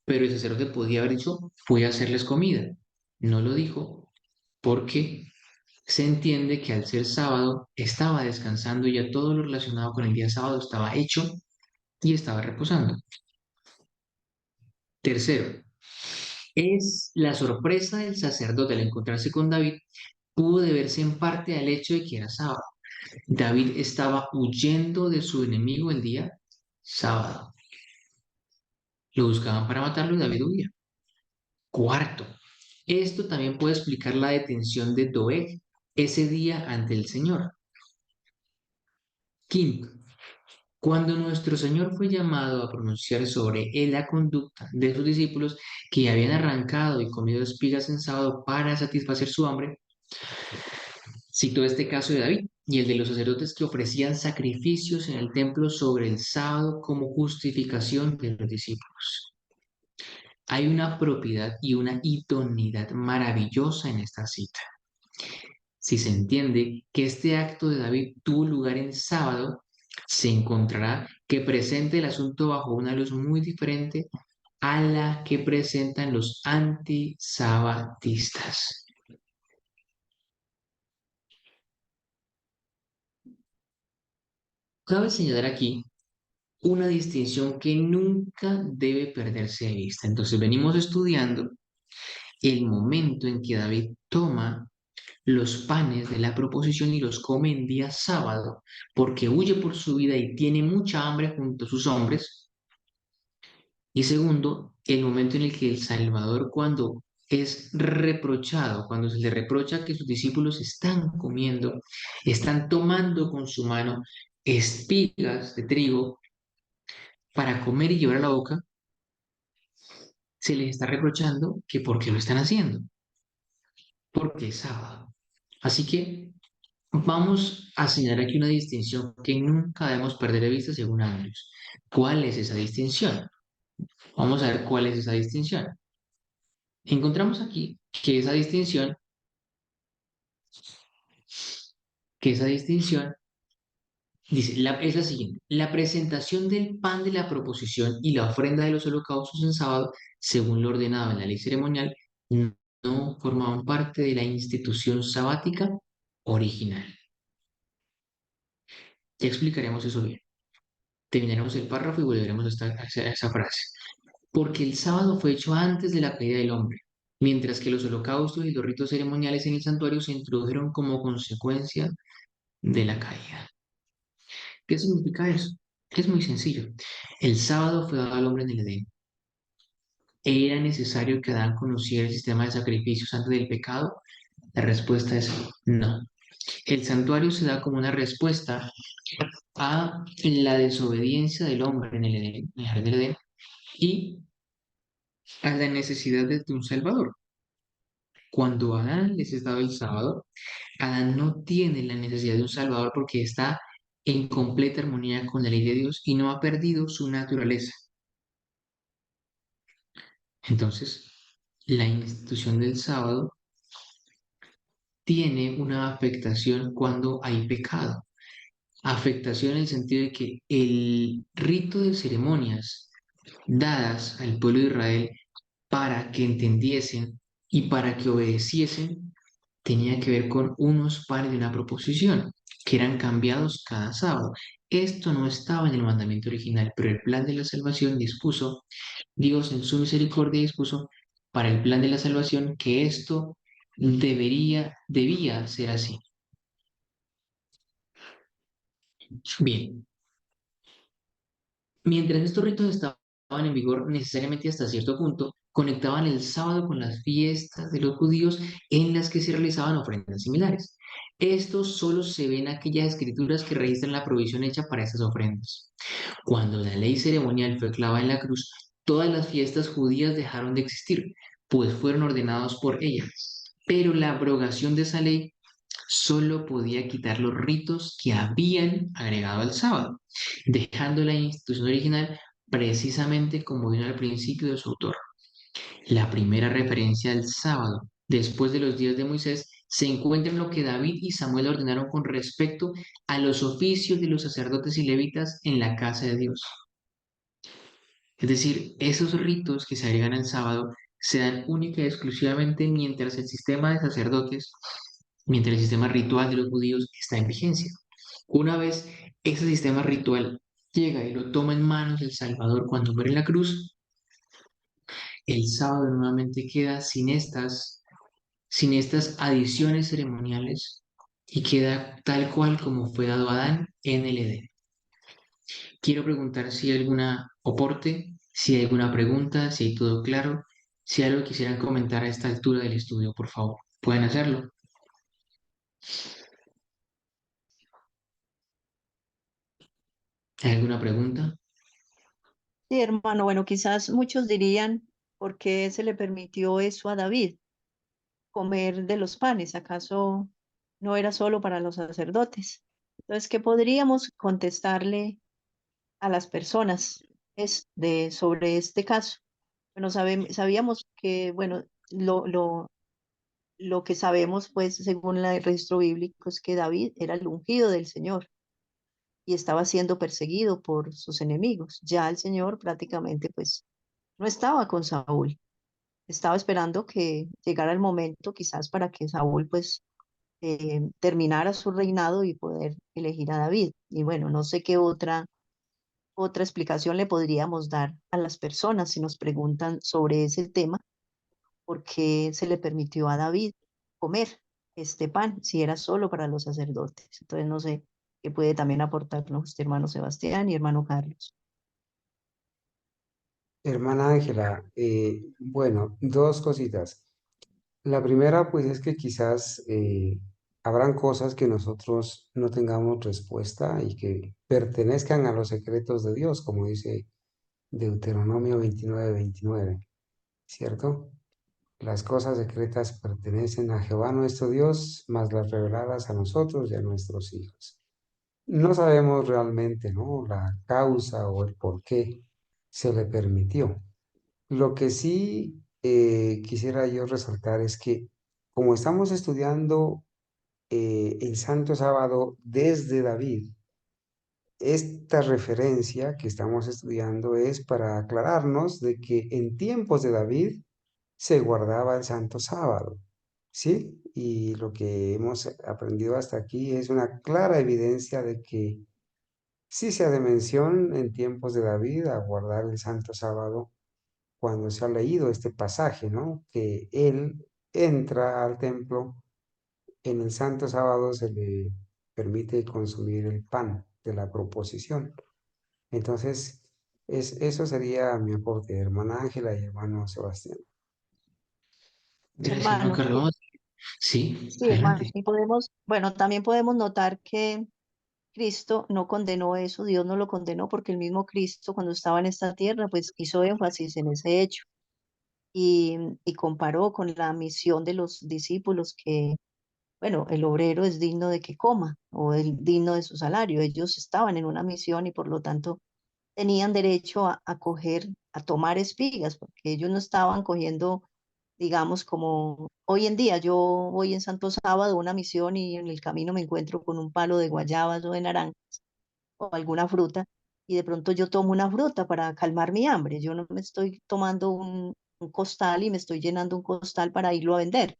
Pero el sacerdote podía haber dicho, voy a hacerles comida. No lo dijo porque se entiende que al ser sábado estaba descansando y ya todo lo relacionado con el día sábado estaba hecho y estaba reposando. Tercero, es la sorpresa del sacerdote al encontrarse con David pudo deberse en parte al hecho de que era sábado. David estaba huyendo de su enemigo el día sábado. Lo buscaban para matarlo y David huía. Cuarto, esto también puede explicar la detención de Doeg ese día ante el Señor. Quinto, cuando nuestro Señor fue llamado a pronunciar sobre la conducta de sus discípulos que habían arrancado y comido espigas en sábado para satisfacer su hambre, citó este caso de David y el de los sacerdotes que ofrecían sacrificios en el templo sobre el sábado como justificación de los discípulos. Hay una propiedad y una idoneidad maravillosa en esta cita. Si se entiende que este acto de David tuvo lugar en sábado, se encontrará que presenta el asunto bajo una luz muy diferente a la que presentan los antisabatistas. Cabe señalar aquí una distinción que nunca debe perderse de vista. Entonces venimos estudiando el momento en que David toma los panes de la proposición y los come en día sábado, porque huye por su vida y tiene mucha hambre junto a sus hombres. Y segundo, el momento en el que el Salvador, cuando es reprochado, cuando se le reprocha que sus discípulos están comiendo, están tomando con su mano espigas de trigo para comer y llevar a la boca, se les está reprochando que por qué lo están haciendo, porque es sábado. Así que vamos a señalar aquí una distinción que nunca debemos perder de vista según Andrews. ¿Cuál es esa distinción? Vamos a ver cuál es esa distinción. Encontramos aquí que esa distinción dice, es la siguiente. La presentación del pan de la proposición y la ofrenda de los holocaustos en sábado, según lo ordenado en la ley ceremonial, no formaban parte de la institución sabática original. Ya explicaremos eso bien. Terminaremos el párrafo y volveremos a esa frase. Porque el sábado fue hecho antes de la caída del hombre, mientras que los holocaustos y los ritos ceremoniales en el santuario se introdujeron como consecuencia de la caída. ¿Qué significa eso? Es muy sencillo. El sábado fue dado al hombre en el Edén. ¿Era necesario que Adán conociera el sistema de sacrificios antes del pecado? La respuesta es no. El santuario se da como una respuesta a la desobediencia del hombre en en el jardín del Edén y a la necesidad de un Salvador. Cuando a Adán les es dado el sábado, Adán no tiene la necesidad de un Salvador porque está en completa armonía con la ley de Dios y no ha perdido su naturaleza. Entonces, la institución del sábado tiene una afectación cuando hay pecado. Afectación en el sentido de que el rito de ceremonias dadas al pueblo de Israel para que entendiesen y para que obedeciesen tenía que ver con unos panes de una proposición, que eran cambiados cada sábado. Esto no estaba en el mandamiento original, pero el plan de la salvación dispuso, Dios en su misericordia dispuso para el plan de la salvación que esto debía ser así. Bien, mientras estos ritos estaban en vigor necesariamente hasta cierto punto, conectaban el sábado con las fiestas de los judíos en las que se realizaban ofrendas similares. Esto solo se ve en aquellas escrituras que registran la provisión hecha para esas ofrendas. Cuando la ley ceremonial fue clavada en la cruz, todas las fiestas judías dejaron de existir, pues fueron ordenados por ella. Pero la abrogación de esa ley solo podía quitar los ritos que habían agregado al sábado, dejando la institución original precisamente como vino al principio de su autor. La primera referencia al sábado, después de los días de Moisés, se encuentra en lo que David y Samuel ordenaron con respecto a los oficios de los sacerdotes y levitas en la casa de Dios. Es decir, esos ritos que se agregan al sábado se dan única y exclusivamente mientras el sistema de sacerdotes, mientras el sistema ritual de los judíos está en vigencia. Una vez ese sistema ritual llega y lo toma en manos el Salvador cuando muere en la cruz, el sábado nuevamente queda sin estas adiciones ceremoniales y queda tal cual como fue dado a Adán en el Edén. Quiero preguntar si hay alguna aporte, si hay alguna pregunta, si hay todo claro, si hay algo que quisieran comentar a esta altura del estudio, por favor, pueden hacerlo. ¿Hay alguna pregunta? Sí, hermano, bueno, quizás muchos dirían, ¿por qué se le permitió eso a David, comer de los panes? ¿Acaso no era solo para los sacerdotes? Entonces, ¿qué podríamos contestarle a las personas sobre este caso? Bueno, sabíamos que, bueno, lo que sabemos, pues, según el registro bíblico, es que David era el ungido del Señor y estaba siendo perseguido por sus enemigos. Ya el Señor prácticamente, pues, no estaba con Saúl. Estaba esperando que llegara el momento, quizás, para que Saúl, pues, terminara su reinado y poder elegir a David. Y bueno, no sé qué otra explicación le podríamos dar a las personas si nos preguntan sobre ese tema, por qué se le permitió a David comer este pan si era solo para los sacerdotes. Entonces no sé qué puede también aportarnos este hermano Sebastián y hermano Carlos. Hermana Ángela, bueno, dos cositas. La primera, pues, es que quizás habrán cosas que nosotros no tengamos respuesta y que pertenezcan a los secretos de Dios, como dice Deuteronomio 29:29, ¿cierto? Las cosas secretas pertenecen a Jehová nuestro Dios, mas las reveladas a nosotros y a nuestros hijos. No sabemos realmente, ¿no? La causa o el por qué se le permitió. Lo que sí quisiera yo resaltar es que como estamos estudiando el Santo Sábado desde David, esta referencia que estamos estudiando es para aclararnos de que en tiempos de David se guardaba el Santo Sábado, ¿sí? Y lo que hemos aprendido hasta aquí es una clara evidencia de que sí sea de mención en tiempos de David a guardar el Santo Sábado cuando se ha leído este pasaje, ¿no? Que él entra al templo, en el Santo Sábado se le permite consumir el pan de la proposición. Entonces, eso sería mi aporte, hermana Ángela y hermano Sebastián. Gracias, Juan Hermano, Carlos. Sí, sí, hermano, adelante. y podemos, bueno, también podemos notar que Cristo no condenó eso, Dios no lo condenó porque el mismo Cristo cuando estaba en esta tierra, pues hizo énfasis en ese hecho y comparó con la misión de los discípulos que, bueno, el obrero es digno de que coma o el digno de su salario. Ellos estaban en una misión y por lo tanto tenían derecho a coger, a tomar espigas, porque ellos no estaban cogiendo, digamos, como hoy en día. Yo voy en Santo Sábado a una misión y en el camino me encuentro con un palo de guayabas o de naranja o alguna fruta, y de pronto yo tomo una fruta para calmar mi hambre. Yo no me estoy tomando un costal y me estoy llenando un costal para irlo a vender,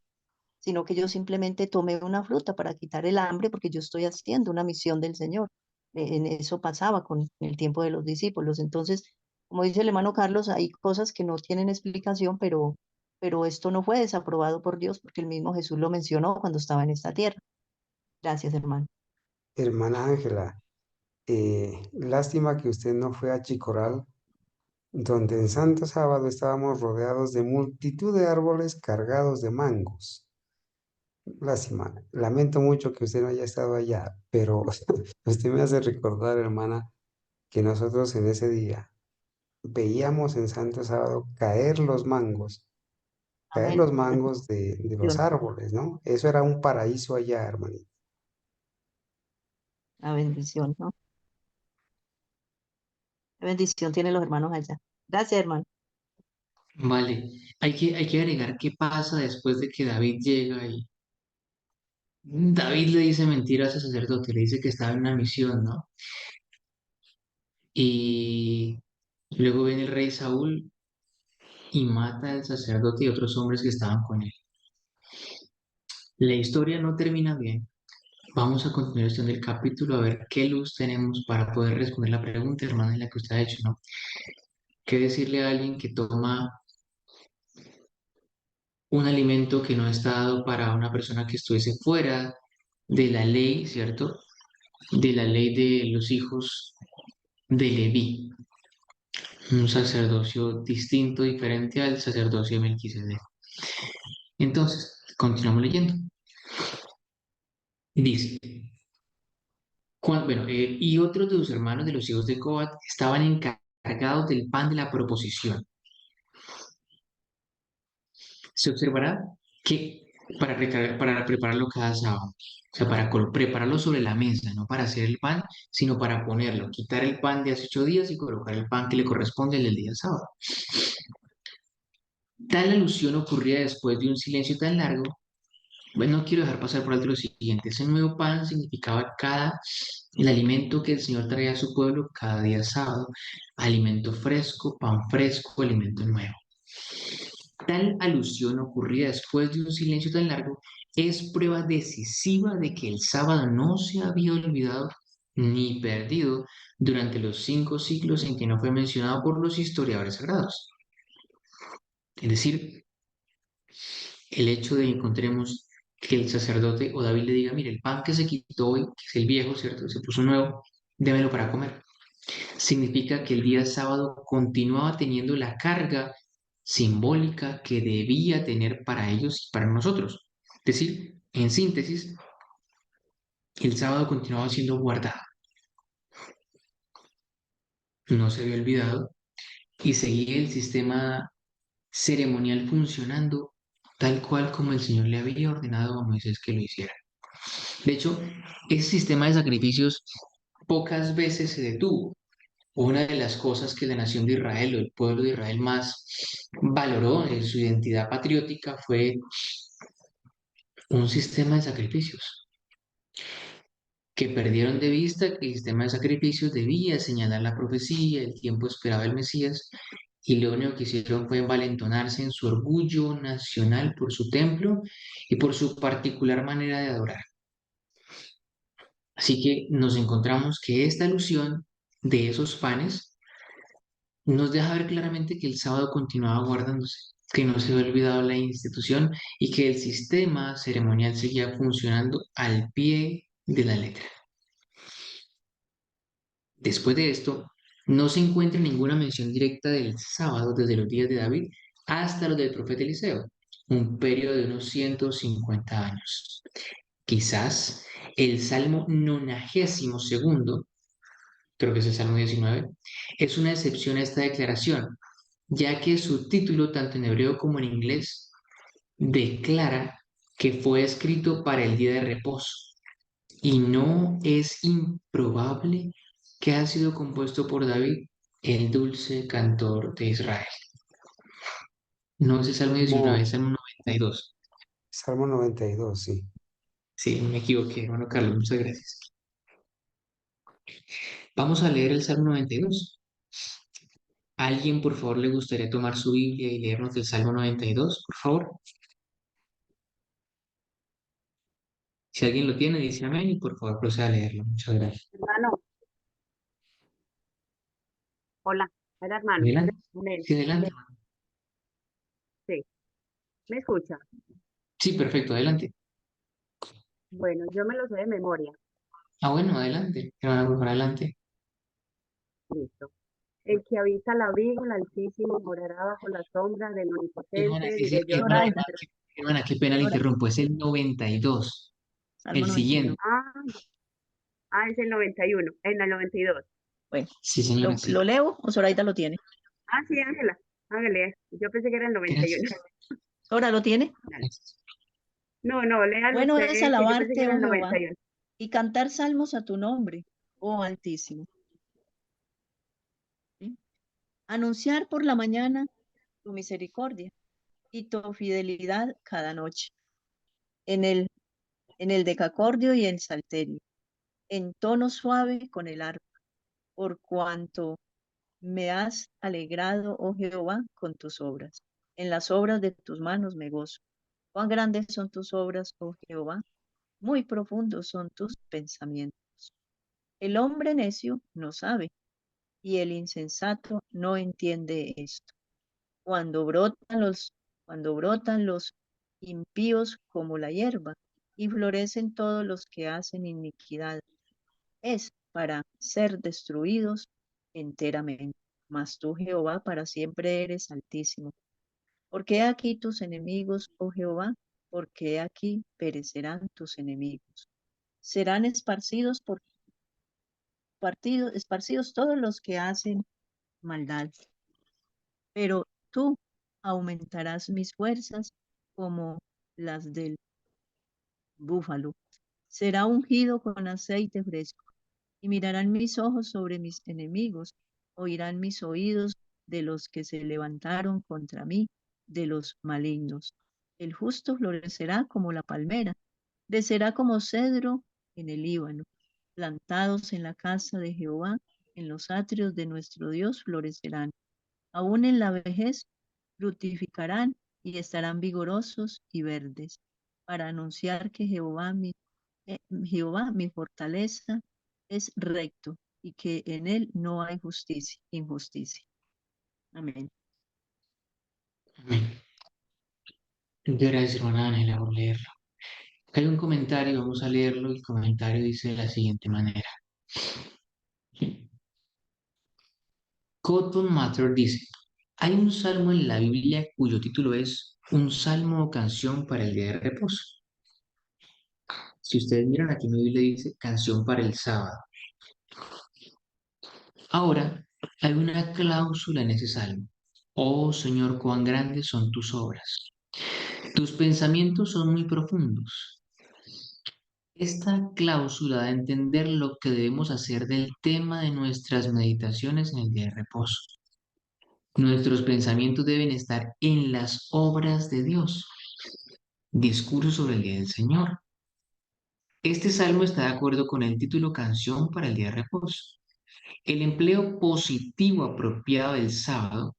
sino que yo simplemente tomé una fruta para quitar el hambre porque yo estoy haciendo una misión del Señor. En eso pasaba con el tiempo de los discípulos. Entonces, como dice el hermano Carlos, hay cosas que no tienen explicación, pero esto no fue desaprobado por Dios porque el mismo Jesús lo mencionó cuando estaba en esta tierra. Gracias, hermano. Hermana Ángela, lástima que usted no fue a Chicoral, donde en Santo Sábado estábamos rodeados de multitud de árboles cargados de mangos. Lástima, lamento mucho que usted no haya estado allá, pero usted me hace recordar, hermana, que nosotros en ese día veíamos en Santo Sábado caer Amén. los mangos de los Dios, árboles, ¿no? Eso era un paraíso allá, hermanito. la bendición, ¿no? La bendición tienen los hermanos allá. Gracias, hermano. Vale, hay que agregar qué pasa después de que David llega y David le dice mentiras al sacerdote, le dice que estaba en una misión, ¿no? Y luego viene el rey Saúl y mata al sacerdote y otros hombres que estaban con él. La historia no termina bien. Vamos a continuación del capítulo a ver qué luz tenemos para poder responder la pregunta, hermana, en la que usted ha hecho, ¿no? ¿Qué decirle a alguien que toma un alimento que no está dado para una persona que estuviese fuera de la ley, ¿cierto? De la ley de los hijos de Leví, un sacerdocio distinto, diferente al sacerdocio de Melquisedec. Entonces, continuamos leyendo. Dice, bueno, y otros de sus hermanos de los hijos de Coat estaban encargados del pan de la proposición. Se observará que para prepararlo cada sábado, o sea, para prepararlo sobre la mesa, no para hacer el pan, sino para ponerlo, quitar el pan de hace 8 días y colocar el pan que le corresponde el del día sábado. Tal alusión ocurría después de un silencio tan largo. Bueno, no quiero dejar pasar por alto lo siguiente. Ese nuevo pan significaba el alimento que el Señor traía a su pueblo cada día sábado. Alimento fresco, pan fresco, alimento nuevo. Tal alusión ocurrida después de un silencio tan largo es prueba decisiva de que el sábado no se había olvidado ni perdido durante los 5 siglos en que no fue mencionado por los historiadores sagrados. Es decir, el hecho de que encontremos que el sacerdote o David le diga, mire, el pan que se quitó hoy, que es el viejo, ¿cierto? Se puso nuevo, démelo para comer. Significa que el día sábado continuaba teniendo la carga simbólica que debía tener para ellos y para nosotros. Es decir, en síntesis, el sábado continuaba siendo guardado, no se había olvidado y seguía el sistema ceremonial funcionando tal cual como el Señor le había ordenado a Moisés que lo hiciera. De hecho, ese sistema de sacrificios pocas veces se detuvo. Una de las cosas que la nación de Israel o el pueblo de Israel más valoró en su identidad patriótica fue un sistema de sacrificios, que perdieron de vista que el sistema de sacrificios debía señalar la profecía, el tiempo esperado del Mesías, y lo único que hicieron fue envalentonarse en su orgullo nacional por su templo y por su particular manera de adorar. Así que nos encontramos que esta alusión de esos panes nos deja ver claramente que el sábado continuaba guardándose, que no se había olvidado la institución y que el sistema ceremonial seguía funcionando al pie de la letra. Después de esto, no se encuentra ninguna mención directa del sábado desde los días de David hasta los del profeta Eliseo, un periodo de unos 150 años. Quizás el Salmo 92, creo que es el Salmo 19, es una excepción a esta declaración, ya que su título, tanto en hebreo como en inglés, declara que fue escrito para el día de reposo y no es improbable que ha sido compuesto por David, el dulce cantor de Israel. No es el Salmo 19, es Como el Salmo 92. Salmo 92, sí. Sí, me equivoqué, hermano Carlos, muchas gracias. Vamos a leer el Salmo 92. ¿Alguien, por favor, le gustaría tomar su Biblia y leernos el Salmo 92, por favor? Si alguien lo tiene, dice amén y por favor proceda a leerlo. Muchas gracias. Hermano, hola, hola hermano. Adelante. Amén. Sí, adelante. Sí, ¿me escucha? Sí, perfecto, adelante. Bueno, yo me lo sé de memoria. Ah, bueno, adelante. Hermano, por favor, adelante. Listo. El que habita al abrigo del Altísimo morará bajo la sombra del Hermana, Omnipotente, diré yo a hermana, Zoraida, hermana, qué pena le Zora- interrumpo. Es el 92. Salmo El 91. siguiente. Es el 91, en el 92. Bueno, Sí, señora, ¿lo sí. leo o Zoraida lo tiene? Sí, Ángela, hágale. Yo pensé que era el 91. Gracias. ¿Zora lo tiene? Dale. Gracias. No, léalo Bueno es usted, que yo pensé que alabarte, era oh el Jehová, 91. y cantar salmos a tu nombre, oh Altísimo. ¿Sí? Anunciar por la mañana tu misericordia y tu fidelidad cada noche, en el, en el decacordio y el salterio, en tono suave con el arpa, por cuanto me has alegrado, oh Jehová, con tus obras. En las obras de tus manos me gozo. Cuán grandes son tus obras, oh Jehová, muy profundos son tus pensamientos. El hombre necio no sabe, y el insensato no entiende esto. Cuando brotan los, cuando brotan los impíos como la hierba, y florecen todos los que hacen iniquidad, es para ser destruidos enteramente. Mas tú, Jehová, para siempre eres altísimo. Porque aquí tus enemigos, oh Jehová, porque aquí perecerán tus enemigos. Serán esparcidos todos los que hacen maldad. Pero tú aumentarás mis fuerzas como las del búfalo. Será ungido con aceite fresco. Y mirarán mis ojos sobre mis enemigos, oirán mis oídos de los que se levantaron contra mí, de los malignos. El justo florecerá como la palmera, crecerá como cedro en el Líbano, plantados en la casa de Jehová, en los atrios de nuestro Dios florecerán. Aún en la vejez fructificarán y estarán vigorosos y verdes, para anunciar que Jehová, mi fortaleza, es recto y que en él no hay injusticia. Amén. Amén. Gracias, hermana Ángela, por leerlo. Acá hay un comentario, vamos a leerlo. El comentario dice de la siguiente manera. Cotton Mather dice, hay un salmo en la Biblia cuyo título es Un salmo o canción para el día de reposo. Si ustedes miran aquí en mi Biblia dice canción para el sábado. Ahora, hay una cláusula en ese salmo. Oh Señor, cuán grandes son tus obras. Tus pensamientos son muy profundos. Esta cláusula da a entender lo que debemos hacer del tema de nuestras meditaciones en el día de reposo. Nuestros pensamientos deben estar en las obras de Dios. Discurso sobre el día del Señor. Este salmo está de acuerdo con el título Canción para el día de reposo. El empleo positivo apropiado del sábado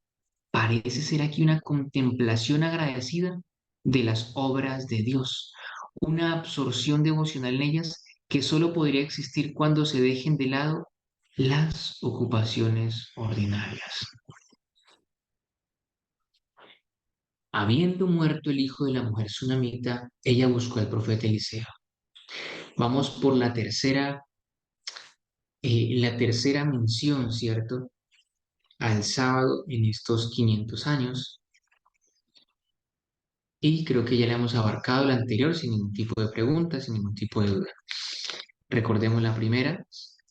parece ser aquí una contemplación agradecida de las obras de Dios, una absorción devocional en ellas que solo podría existir cuando se dejen de lado las ocupaciones ordinarias. Habiendo muerto el hijo de la mujer sunamita, ella buscó al profeta Eliseo. Vamos por la tercera mención, ¿cierto? Al sábado en estos 500 años. Y creo que ya le hemos abarcado la anterior sin ningún tipo de pregunta, sin ningún tipo de duda. Recordemos la primera,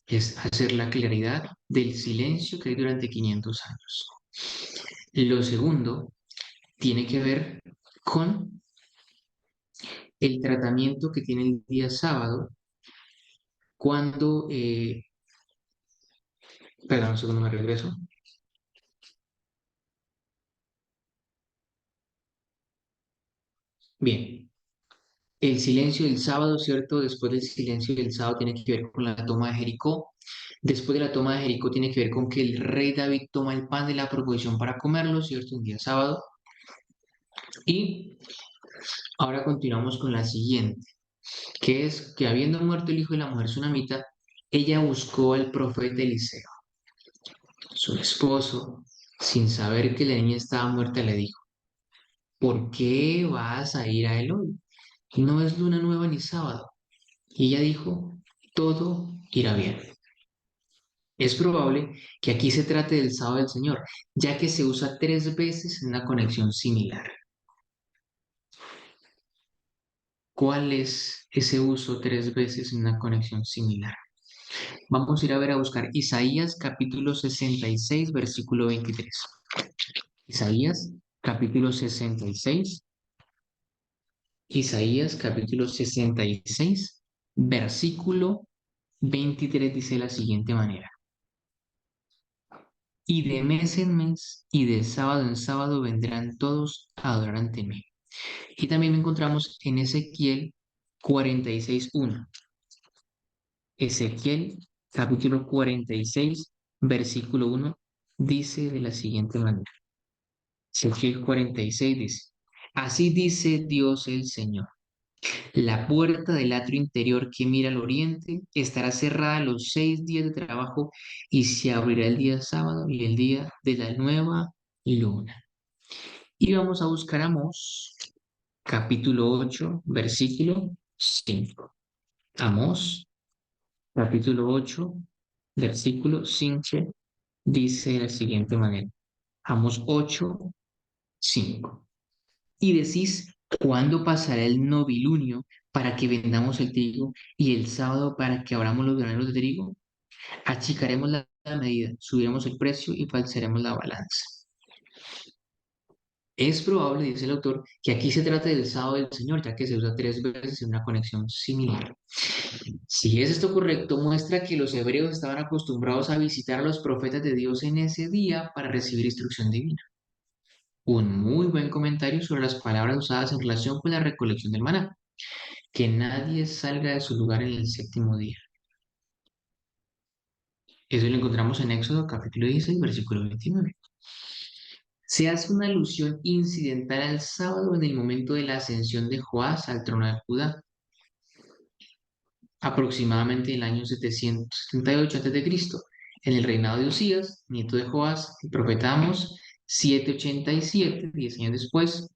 es hacer la claridad del silencio que hay durante 500 años. Lo segundo tiene que ver con el tratamiento que tiene el día sábado cuando, perdón, un segundo, me regreso. Bien, el silencio del sábado, ¿cierto? Después del silencio del sábado tiene que ver con la toma de Jericó. Después de la toma de Jericó tiene que ver con que el rey David toma el pan de la proposición para comerlo, ¿cierto? Un día sábado. Y ahora continuamos con la siguiente, que es que habiendo muerto el hijo de la mujer sunamita, ella buscó al profeta Eliseo. Su esposo, sin saber que la niña estaba muerta, le dijo, ¿por qué vas a ir a él hoy? No es luna nueva ni sábado. Y ella dijo, todo irá bien. Es probable que aquí se trate del sábado del Señor, ya que se usa 3 veces en una conexión similar. ¿Cuál es ese uso 3 veces en una conexión similar? Vamos a ir a ver a buscar Isaías capítulo 66, versículo 23. Isaías capítulo 66. Isaías capítulo 66, versículo 23 dice de la siguiente manera. Y de mes en mes y de sábado en sábado vendrán todos a adorar ante mí. Y también encontramos en Ezequiel 46:1. Ezequiel capítulo 46, versículo 1 dice de la siguiente manera. Ezequiel 46 dice, así dice Dios el Señor. La puerta del atrio interior que mira al oriente estará cerrada los 6 días de trabajo y se abrirá el día sábado y el día de la nueva luna. Y vamos a buscar Amós, capítulo 8, versículo 5. Amós, capítulo 8, versículo 5, dice de la siguiente manera. Amós 8, 5. Y decís, ¿cuándo pasará el novilunio para que vendamos el trigo y el sábado para que abramos los graneros de trigo? Achicaremos la medida, subiremos el precio y falsearemos la balanza. Es probable, dice el autor, que aquí se trate del sábado del Señor, ya que se usa 3 veces en una conexión similar. Si es esto correcto, muestra que los hebreos estaban acostumbrados a visitar a los profetas de Dios en ese día para recibir instrucción divina. Un muy buen comentario sobre las palabras usadas en relación con la recolección del maná. Que nadie salga de su lugar en el séptimo día. Eso lo encontramos en Éxodo capítulo 16, versículo 29. Se hace una alusión incidental al sábado en el momento de la ascensión de Joás al trono de Judá, aproximadamente en el año 778 a.C., en el reinado de Usías, nieto de Joás, el profeta Amos, 787, 10 años después,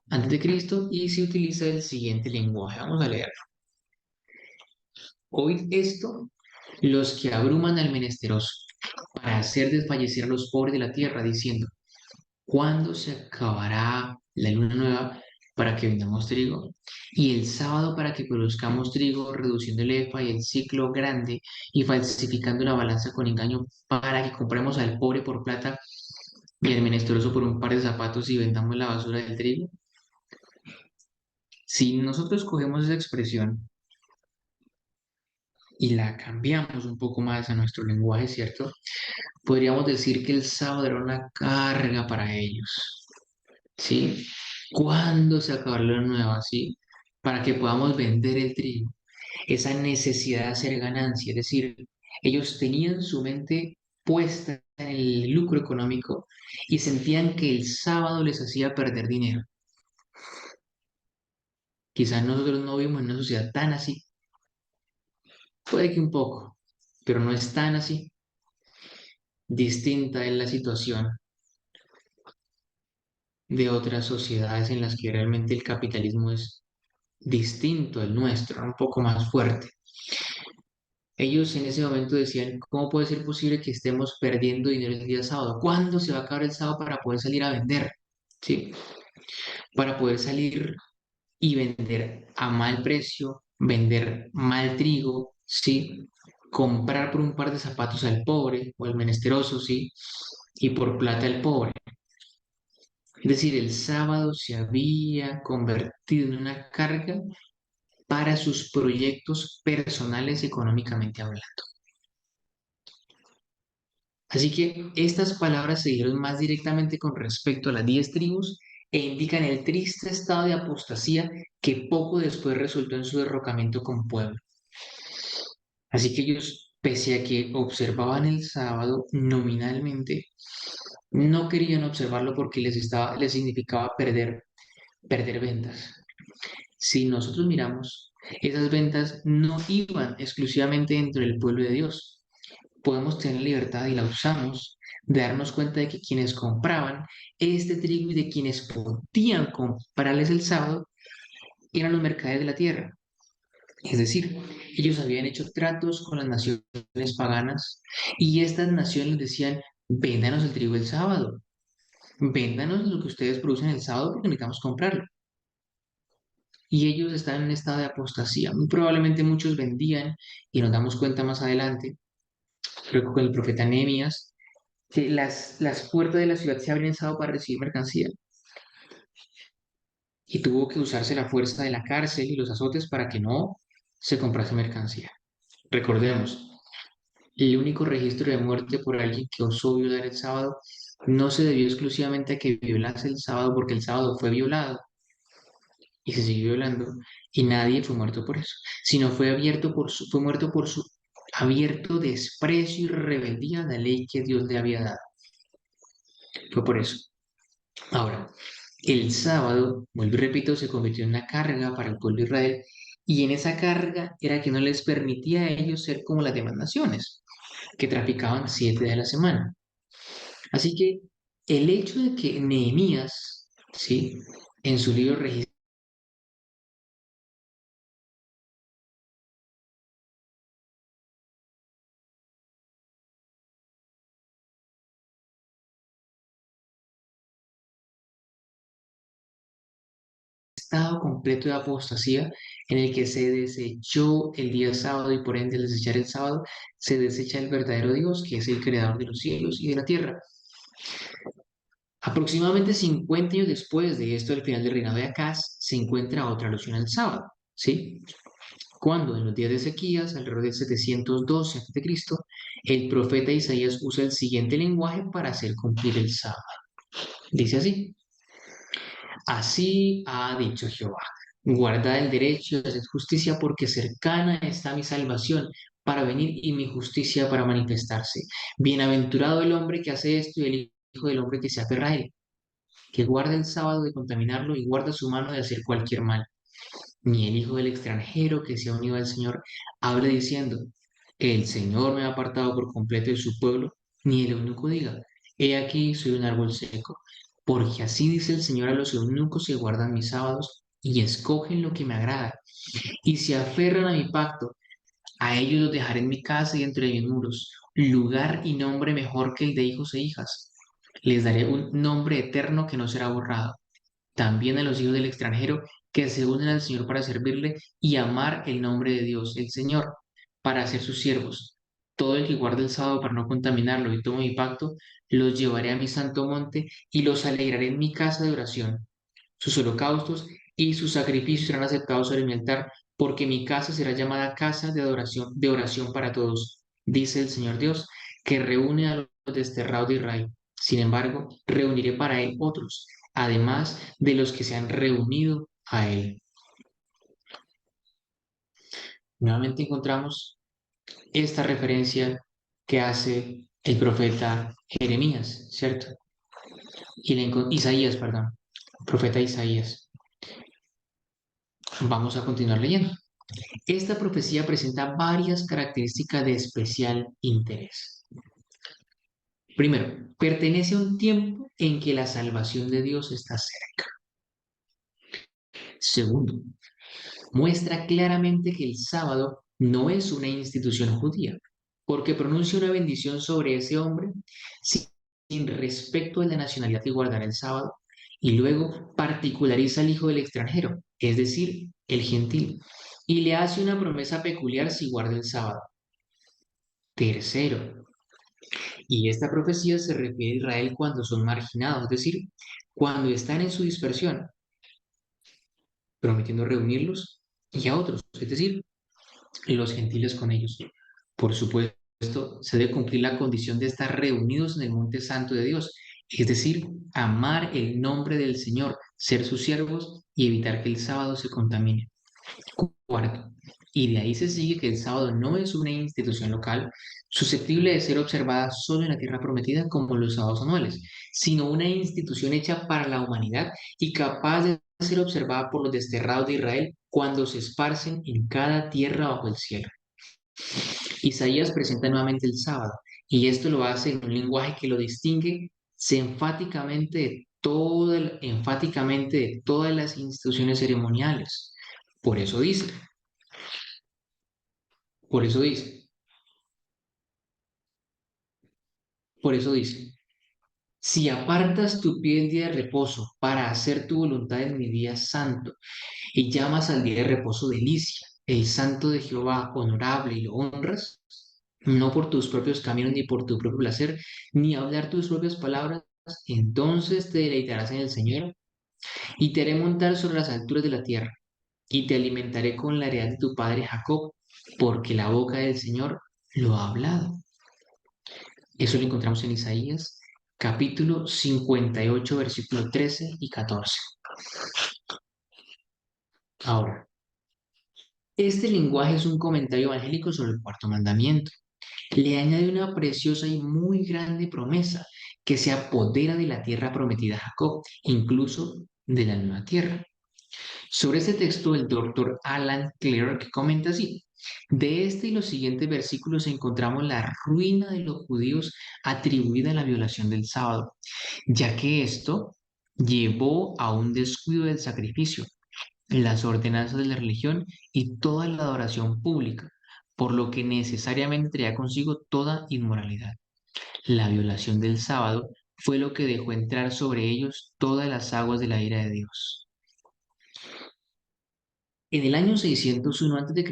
antes de Cristo, y se utiliza el siguiente lenguaje. Vamos a leerlo. Oíd esto, los que abruman al menesteroso, para hacer desfallecer a los pobres de la tierra, diciendo, ¿cuándo se acabará la luna nueva para que vendamos trigo? Y el sábado para que produzcamos trigo, reduciendo el efa y el ciclo grande, y falsificando la balanza con engaño, para que compremos al pobre por plata y al menesteroso por un par de zapatos y vendamos la basura del trigo. Si nosotros cogemos esa expresión y la cambiamos un poco más a nuestro lenguaje, ¿cierto? Podríamos decir que el sábado era una carga para ellos, ¿sí? ¿Cuándo se acabará la nueva, sí? Para que podamos vender el trigo. Esa necesidad de hacer ganancia, es decir, ellos tenían su mente puesta en el lucro económico y sentían que el sábado les hacía perder dinero. Quizás nosotros no vivimos en una sociedad tan así, puede que un poco, pero no es tan así. distinta es la situación de otras sociedades en las que realmente el capitalismo es distinto al nuestro, un poco más fuerte. Ellos en ese momento decían, ¿cómo puede ser posible que estemos perdiendo dinero el día sábado? ¿Cuándo se va a acabar el sábado para poder salir a vender? ¿Sí? Para poder salir y vender a mal precio, vender mal trigo, ¿sí? Comprar por un par de zapatos al pobre o al menesteroso, ¿sí? Y por plata al pobre. Es decir, el sábado se había convertido en una carga para sus proyectos personales económicamente hablando. Así que estas palabras se dieron más directamente con respecto a las 10 tribus e indican el triste estado de apostasía que poco después resultó en su derrocamiento como pueblo. Así que ellos, pese a que observaban el sábado nominalmente, no querían observarlo porque les significaba perder ventas. Si nosotros miramos, esas ventas no iban exclusivamente dentro del pueblo de Dios. Podemos tener libertad y la usamos de darnos cuenta de que quienes compraban este trigo y de quienes podían comprarles el sábado eran los mercaderes de la tierra. Es decir, ellos habían hecho tratos con las naciones paganas y estas naciones les decían, véndanos el trigo el sábado, véndanos lo que ustedes producen el sábado porque necesitamos comprarlo. Y ellos estaban en un estado de apostasía. Muy probablemente muchos vendían y nos damos cuenta más adelante, creo que con el profeta Nehemías, que las puertas de la ciudad se habrían estado para recibir mercancía y tuvo que usarse la fuerza de la cárcel y los azotes para que no se comprase mercancía. Recordemos, el único registro de muerte por alguien que osó violar el sábado no se debió exclusivamente a que violase el sábado porque el sábado fue violado y se siguió violando y nadie fue muerto por eso, sino fue muerto por su abierto desprecio y rebeldía a la ley que Dios le había dado. Fue por eso. Ahora, el sábado, vuelvo y repito, se convirtió en una carga para el pueblo de Israel y en esa carga era que no les permitía a ellos ser como las demás naciones, que traficaban 7 días a la semana. Así que el hecho de que Nehemías, ¿sí? En su libro registra estado completo de apostasía en el que se desechó el día sábado y por ende al desechar el sábado se desecha el verdadero Dios, que es el creador de los cielos y de la tierra. Aproximadamente 50 años después de esto, al final del reinado de Acaz, se encuentra otra alusión al sábado, ¿sí? Cuando en los días de Ezequías, alrededor del 712 a.C., el profeta Isaías usa el siguiente lenguaje para hacer cumplir el sábado. Dice así: Así ha dicho Jehová, guardad el derecho y haced justicia porque cercana está mi salvación para venir y mi justicia para manifestarse. Bienaventurado el hombre que hace esto y el hijo del hombre que se aferra a él, que guarda el sábado de contaminarlo y guarda su mano de hacer cualquier mal. Ni el hijo del extranjero que se ha unido al Señor hable diciendo, el Señor me ha apartado por completo de su pueblo, ni el eunuco diga, he aquí soy un árbol seco, porque así dice el Señor a los eunucos que guardan mis sábados y escogen lo que me agrada, y se aferran a mi pacto, a ellos los dejaré en mi casa y entre mis muros, lugar y nombre mejor que el de hijos e hijas. Les daré un nombre eterno que no será borrado. También a los hijos del extranjero que se unen al Señor para servirle y amar el nombre de Dios, el Señor, para ser sus siervos. Todo el que guarde el sábado para no contaminarlo y tome mi pacto, los llevaré a mi santo monte y los alegraré en mi casa de oración. Sus holocaustos y sus sacrificios serán aceptados sobre mi altar, porque mi casa será llamada casa de oración para todos, dice el Señor Dios, que reúne a los desterrados de Israel. Sin embargo, reuniré para él otros, además de los que se han reunido a él. Nuevamente encontramos esta referencia que hace el profeta Jeremías, ¿cierto? Isaías, perdón, profeta Isaías. Vamos a continuar leyendo. Esta profecía presenta varias características de especial interés. Primero, pertenece a un tiempo en que la salvación de Dios está cerca. Segundo, muestra claramente que el sábado no es una institución judía, porque pronuncia una bendición sobre ese hombre sin respecto de la nacionalidad que guardará el sábado, y luego particulariza al hijo del extranjero, es decir, el gentil, y le hace una promesa peculiar si guarda el sábado. Tercero, y esta profecía se refiere a Israel cuando son marginados, es decir, cuando están en su dispersión, prometiendo reunirlos y a otros, es decir, los gentiles con ellos. Por supuesto, se debe cumplir la condición de estar reunidos en el monte santo de Dios, es decir, amar el nombre del Señor, ser sus siervos y evitar que el sábado se contamine. Cuarto, y de ahí se sigue que el sábado no es una institución local susceptible de ser observada solo en la tierra prometida como los sábados anuales, sino una institución hecha para la humanidad y capaz de ser observada por los desterrados de Israel cuando se esparcen en cada tierra bajo el cielo. Isaías presenta nuevamente el sábado, y esto lo hace en un lenguaje que lo distingue enfáticamente de todas las instituciones ceremoniales. Por eso dice, por eso dice, por eso dice, si apartas tu pie el día de reposo para hacer tu voluntad en mi día santo, y llamas al día de reposo delicia, el santo de Jehová honorable y lo honras, no por tus propios caminos ni por tu propio placer, ni hablar tus propias palabras, entonces te deleitarás en el Señor y te haré montar sobre las alturas de la tierra y te alimentaré con la heredad de tu padre Jacob, porque la boca del Señor lo ha hablado. Eso lo encontramos en Isaías, capítulo 58, versículos 13 y 14. Ahora, este lenguaje es un comentario evangélico sobre el cuarto mandamiento. Le añade una preciosa y muy grande promesa que se apodera de la tierra prometida a Jacob, incluso de la nueva tierra. Sobre este texto, el doctor Alan Clark comenta así: de este y los siguientes versículos encontramos la ruina de los judíos atribuida a la violación del sábado, ya que esto llevó a un descuido del sacrificio, las ordenanzas de la religión y toda la adoración pública, por lo que necesariamente traía consigo toda inmoralidad. La violación del sábado fue lo que dejó entrar sobre ellos todas las aguas de la ira de Dios. En el año 601 a.C.,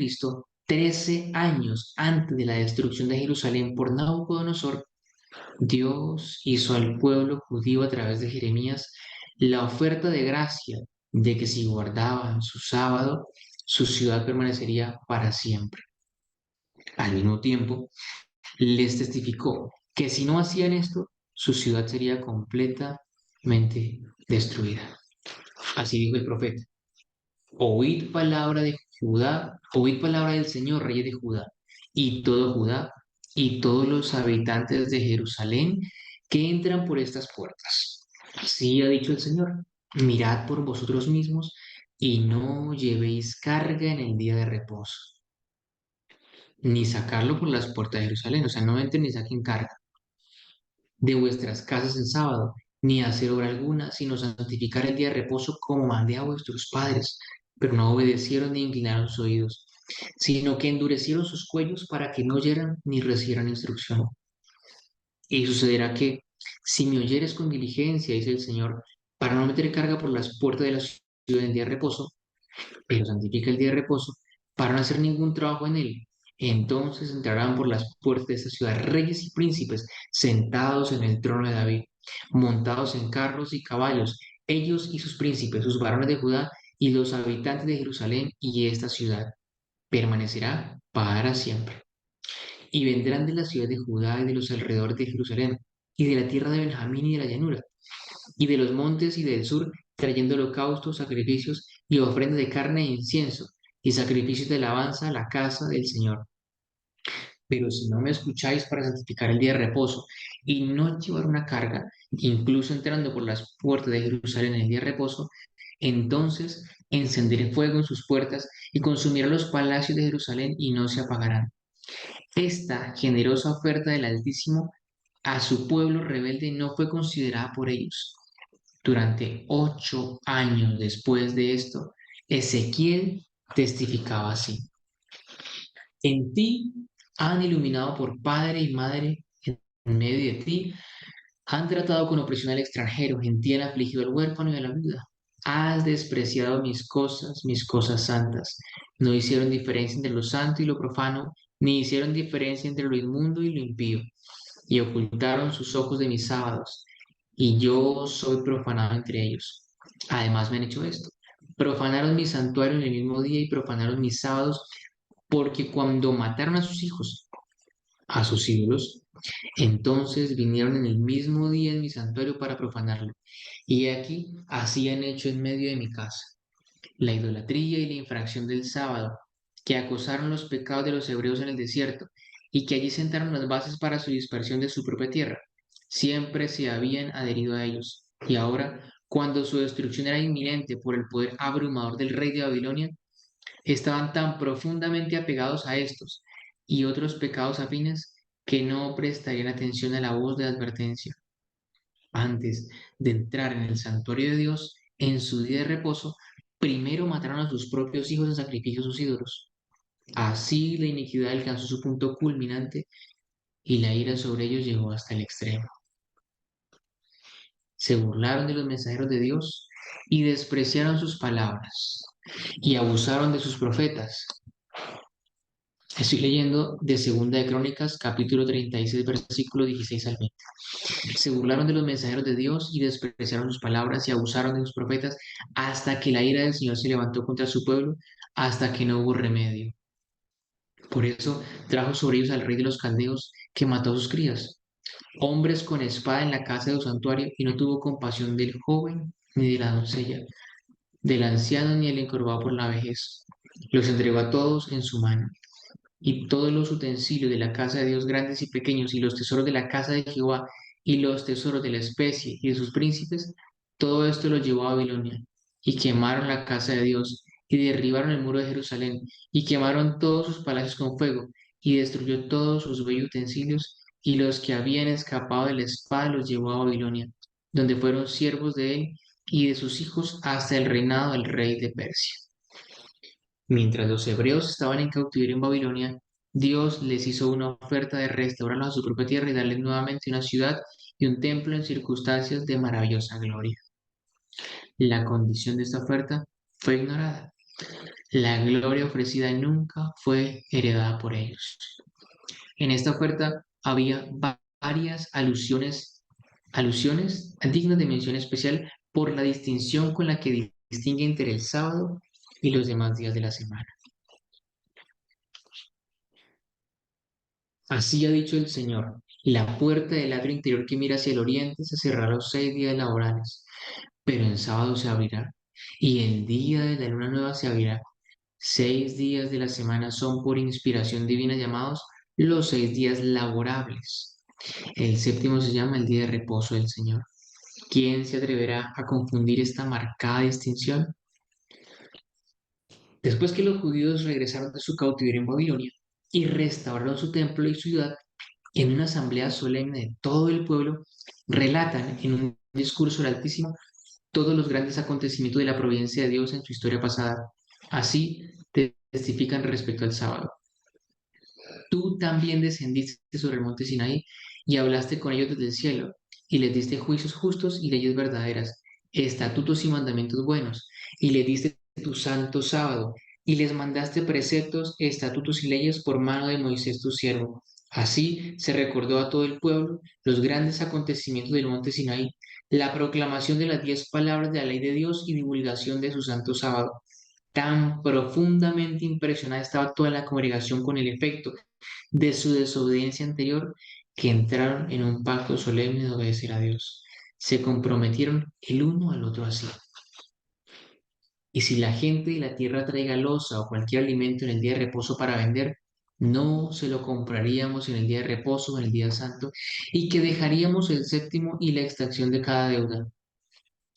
13 años antes de la destrucción de Jerusalén por Nabucodonosor, Dios hizo al pueblo judío a través de Jeremías la oferta de gracia de que si guardaban su sábado, su ciudad permanecería para siempre. Al mismo tiempo, les testificó que si no hacían esto, su ciudad sería completamente destruida. Así dijo el profeta: oíd palabra de Judá, oíd palabra del Señor, rey de Judá, y todo Judá, y todos los habitantes de Jerusalén que entran por estas puertas. Así ha dicho el Señor: mirad por vosotros mismos y no llevéis carga en el día de reposo, ni sacarlo por las puertas de Jerusalén, o sea, no entren ni saquen carga de vuestras casas en sábado, ni hacer obra alguna, sino santificar el día de reposo como mandé a vuestros padres, pero no obedecieron ni inclinaron sus oídos, sino que endurecieron sus cuellos para que no oyeran ni recibieran instrucción. Y sucederá que, si me oyeres con diligencia, dice el Señor, para no meter carga por las puertas de la ciudad en día de reposo, pero santifica el día de reposo para no hacer ningún trabajo en él. Entonces entrarán por las puertas de esta ciudad reyes y príncipes sentados en el trono de David, montados en carros y caballos, ellos y sus príncipes, sus varones de Judá y los habitantes de Jerusalén, y esta ciudad permanecerá para siempre. Y vendrán de la ciudad de Judá y de los alrededores de Jerusalén, y de la tierra de Benjamín y de la llanura, y de los montes y del sur, trayendo holocaustos, sacrificios y ofrendas de carne e incienso, y sacrificios de alabanza a la casa del Señor. Pero si no me escucháis para santificar el día de reposo y no llevar una carga, incluso entrando por las puertas de Jerusalén en el día de reposo, entonces encenderé fuego en sus puertas y consumiré los palacios de Jerusalén y no se apagarán. Esta generosa oferta del Altísimo a su pueblo rebelde no fue considerada por ellos. Durante 8 años después de esto, Ezequiel testificaba así: en ti han iluminado por padre y madre en medio de ti, han tratado con opresión al extranjero, en ti han afligido al huérfano y a la viuda. Has despreciado mis cosas santas. No hicieron diferencia entre lo santo y lo profano, ni hicieron diferencia entre lo inmundo y lo impío, y ocultaron sus ojos de mis sábados, y yo soy profanado entre ellos. Además me han hecho esto: profanaron mi santuario en el mismo día y profanaron mis sábados, porque cuando mataron a sus hijos, a sus ídolos, entonces vinieron en el mismo día en mi santuario para profanarlo. Y aquí así han hecho en medio de mi casa: la idolatría y la infracción del sábado, que acosaron los pecados de los hebreos en el desierto, y que allí sentaron las bases para su dispersión de su propia tierra. Siempre se habían adherido a ellos. Y ahora, cuando su destrucción era inminente por el poder abrumador del rey de Babilonia, estaban tan profundamente apegados a estos y otros pecados afines que no prestarían atención a la voz de advertencia. Antes de entrar en el santuario de Dios, en su día de reposo, primero mataron a sus propios hijos en sacrificio a sus ídolos. Así la iniquidad alcanzó su punto culminante y la ira sobre ellos llegó hasta el extremo. Se burlaron de los mensajeros de Dios y despreciaron sus palabras y abusaron de sus profetas. Estoy leyendo de Segunda de Crónicas, capítulo 36, versículo 16 al 20. Se burlaron de los mensajeros de Dios y despreciaron sus palabras y abusaron de sus profetas hasta que la ira del Señor se levantó contra su pueblo, hasta que no hubo remedio. Por eso trajo sobre ellos al rey de los caldeos, que mató a sus crías, hombres con espada en la casa de su santuario, y no tuvo compasión del joven ni de la doncella, del anciano ni del encorvado por la vejez. Los entregó a todos en su mano. Y todos los utensilios de la casa de Dios, grandes y pequeños, y los tesoros de la casa de Jehová, y los tesoros de la especie y de sus príncipes, todo esto lo llevó a Babilonia. Y quemaron la casa de Dios, y derribaron el muro de Jerusalén, y quemaron todos sus palacios con fuego, y destruyó todos sus bellos utensilios, y los que habían escapado de la espada los llevó a Babilonia, donde fueron siervos de él y de sus hijos hasta el reinado del rey de Persia. Mientras los hebreos estaban en cautiverio en Babilonia, Dios les hizo una oferta de restaurarlos a su propia tierra y darles nuevamente una ciudad y un templo en circunstancias de maravillosa gloria. La condición de esta oferta fue ignorada. La gloria ofrecida nunca fue heredada por ellos. En esta oferta había varias alusiones dignas de mención especial por la distinción con la que distingue entre el sábado y los demás días de la semana. Así ha dicho el Señor: la puerta del atrio interior que mira hacia el oriente se cerrará los 6 días laborales, pero en sábado se abrirá, y el día de la luna nueva se abrirá. 6 días de la semana son por inspiración divina llamados los 6 días laborables. El séptimo se llama el día de reposo del Señor. ¿Quién se atreverá a confundir esta marcada distinción? Después que los judíos regresaron de su cautiverio en Babilonia y restauraron su templo y su ciudad, en una asamblea solemne de todo el pueblo, relatan en un discurso del Altísimo todos los grandes acontecimientos de la providencia de Dios en su historia pasada. Así testifican respecto al sábado: tú también descendiste sobre el monte Sinaí y hablaste con ellos desde el cielo, y les diste juicios justos y leyes verdaderas, estatutos y mandamientos buenos, y les diste tu santo sábado, y les mandaste preceptos, estatutos y leyes por mano de Moisés tu siervo. Así se recordó a todo el pueblo los grandes acontecimientos del monte Sinaí, la proclamación de las 10 palabras de la ley de Dios y divulgación de su santo sábado. Tan profundamente impresionada estaba toda la congregación con el efecto de su desobediencia anterior, que entraron en un pacto solemne de obedecer a Dios. Se comprometieron el uno al otro así: y si la gente de la tierra traiga loza o cualquier alimento en el día de reposo para vender, no se lo compraríamos en el día de reposo o en el día santo, y que dejaríamos el séptimo y la extracción de cada deuda.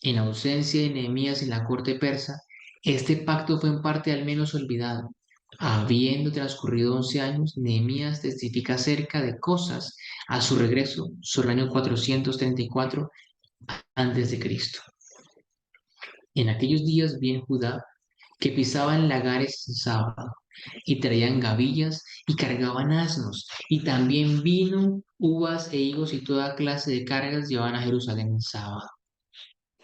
En ausencia de Nehemías en la corte persa, este pacto fue en parte al menos olvidado, Habiendo transcurrido 11 años, Nehemías testifica acerca de cosas a su regreso sobre el año 434 antes de Cristo. En aquellos días vi en Judá que pisaban lagares en sábado y traían gavillas y cargaban asnos, y también vino, uvas e higos y toda clase de cargas llevaban a Jerusalén en sábado.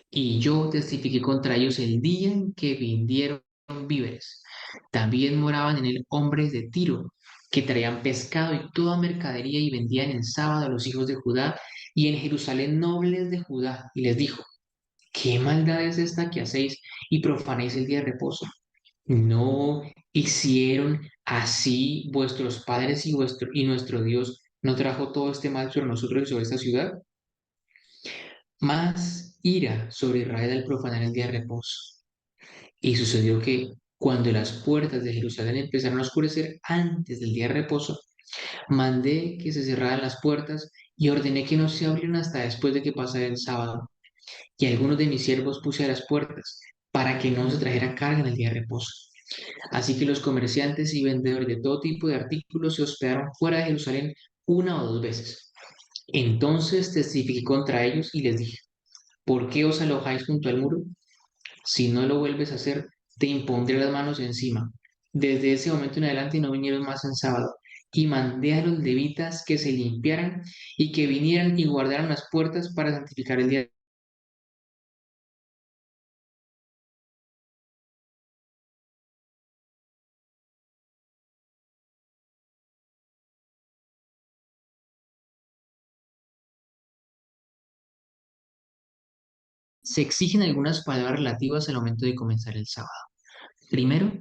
Y yo testifiqué contra ellos el día en que vinieron víveres. También moraban en él hombres de Tiro, que traían pescado y toda mercadería y vendían en sábado a los hijos de Judá y en Jerusalén nobles de Judá. Y les dijo, ¿qué maldad es esta que hacéis y profanáis el día de reposo? ¿No hicieron así vuestros padres y nuestro Dios no trajo todo este mal sobre nosotros y sobre esta ciudad? Más ira sobre Israel al profanar el día de reposo. Y sucedió que cuando las puertas de Jerusalén empezaron a oscurecer antes del día de reposo, mandé que se cerraran las puertas y ordené que no se abrieran hasta después de que pasara el sábado. Y algunos de mis siervos puse a las puertas para que no se trajera carga en el día de reposo. Así que los comerciantes y vendedores de todo tipo de artículos se hospedaron fuera de Jerusalén una o dos veces. Entonces testifiqué contra ellos y les dije, ¿por qué os alojáis junto al muro? Si no lo vuelves a hacer, te impondré las manos encima. Desde ese momento en adelante no vinieron más en sábado. Y mandé a los levitas que se limpiaran y que vinieran y guardaran las puertas para santificar el día. Se exigen algunas palabras relativas al momento de comenzar el sábado. Primero,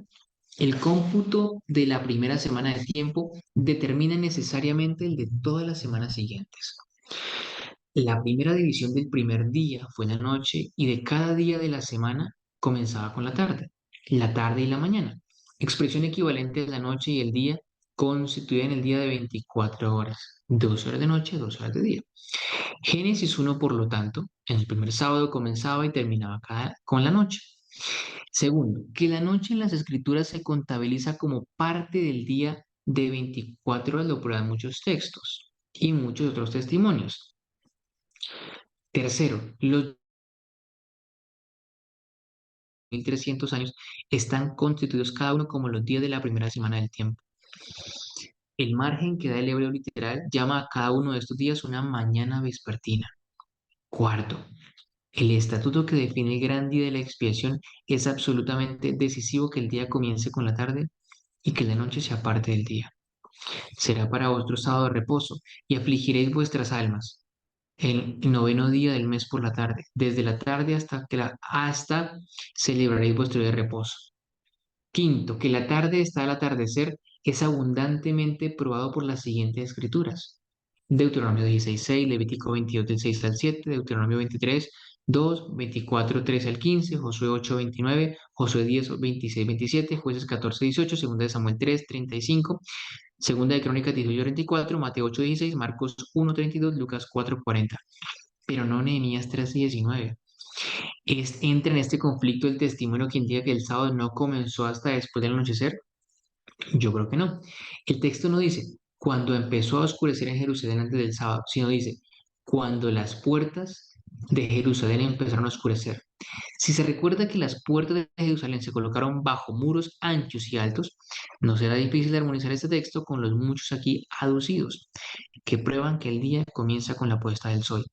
el cómputo de la primera semana de tiempo determina necesariamente el de todas las semanas siguientes. La primera división del primer día fue la noche y de cada día de la semana comenzaba con la tarde y la mañana. Expresión equivalente a la noche y el día constituyen el día de 24 horas, 2 horas de noche, 2 horas de día. Génesis 1, por lo tanto, en el primer sábado comenzaba y terminaba con la noche. Segundo, que la noche en las escrituras se contabiliza como parte del día de 24 horas, lo prueban muchos textos y muchos otros testimonios. Tercero, los 1300 años están constituidos cada uno como los días de la primera semana del tiempo. El margen que da el hebreo literal llama a cada uno de estos días una mañana vespertina. Cuarto, el estatuto que define el gran día de la expiación es absolutamente decisivo que el día comience con la tarde y que la noche sea parte del día. Será para vosotros sábado de reposo y afligiréis vuestras almas. El noveno día del mes por la tarde, desde la tarde hasta celebraréis vuestro día de reposo. Quinto, que la tarde está al atardecer es abundantemente probado por las siguientes escrituras. Deuteronomio 16:6, Levítico 22 del 6 al 7, Deuteronomio 23:2, 24:13 al 15, Josué 8:29, Josué 10:26-27, Jueces 14:18, Segunda de Samuel 3:35, Segunda de Crónicas 18:24, Mateo 8:16, Marcos 1:32, Lucas 4:40. Pero no Nehemías 13:19. Entra en este conflicto el testimonio que indica que el sábado no comenzó hasta después del anochecer. Yo creo que no. El texto no dice cuando empezó a oscurecer en Jerusalén antes del sábado, sino dice cuando las puertas de Jerusalén empezaron a oscurecer. Si se recuerda que las puertas de Jerusalén se colocaron bajo muros anchos y altos, no será difícil armonizar este texto con los muchos aquí aducidos, que prueban que el día comienza con la puesta del sol.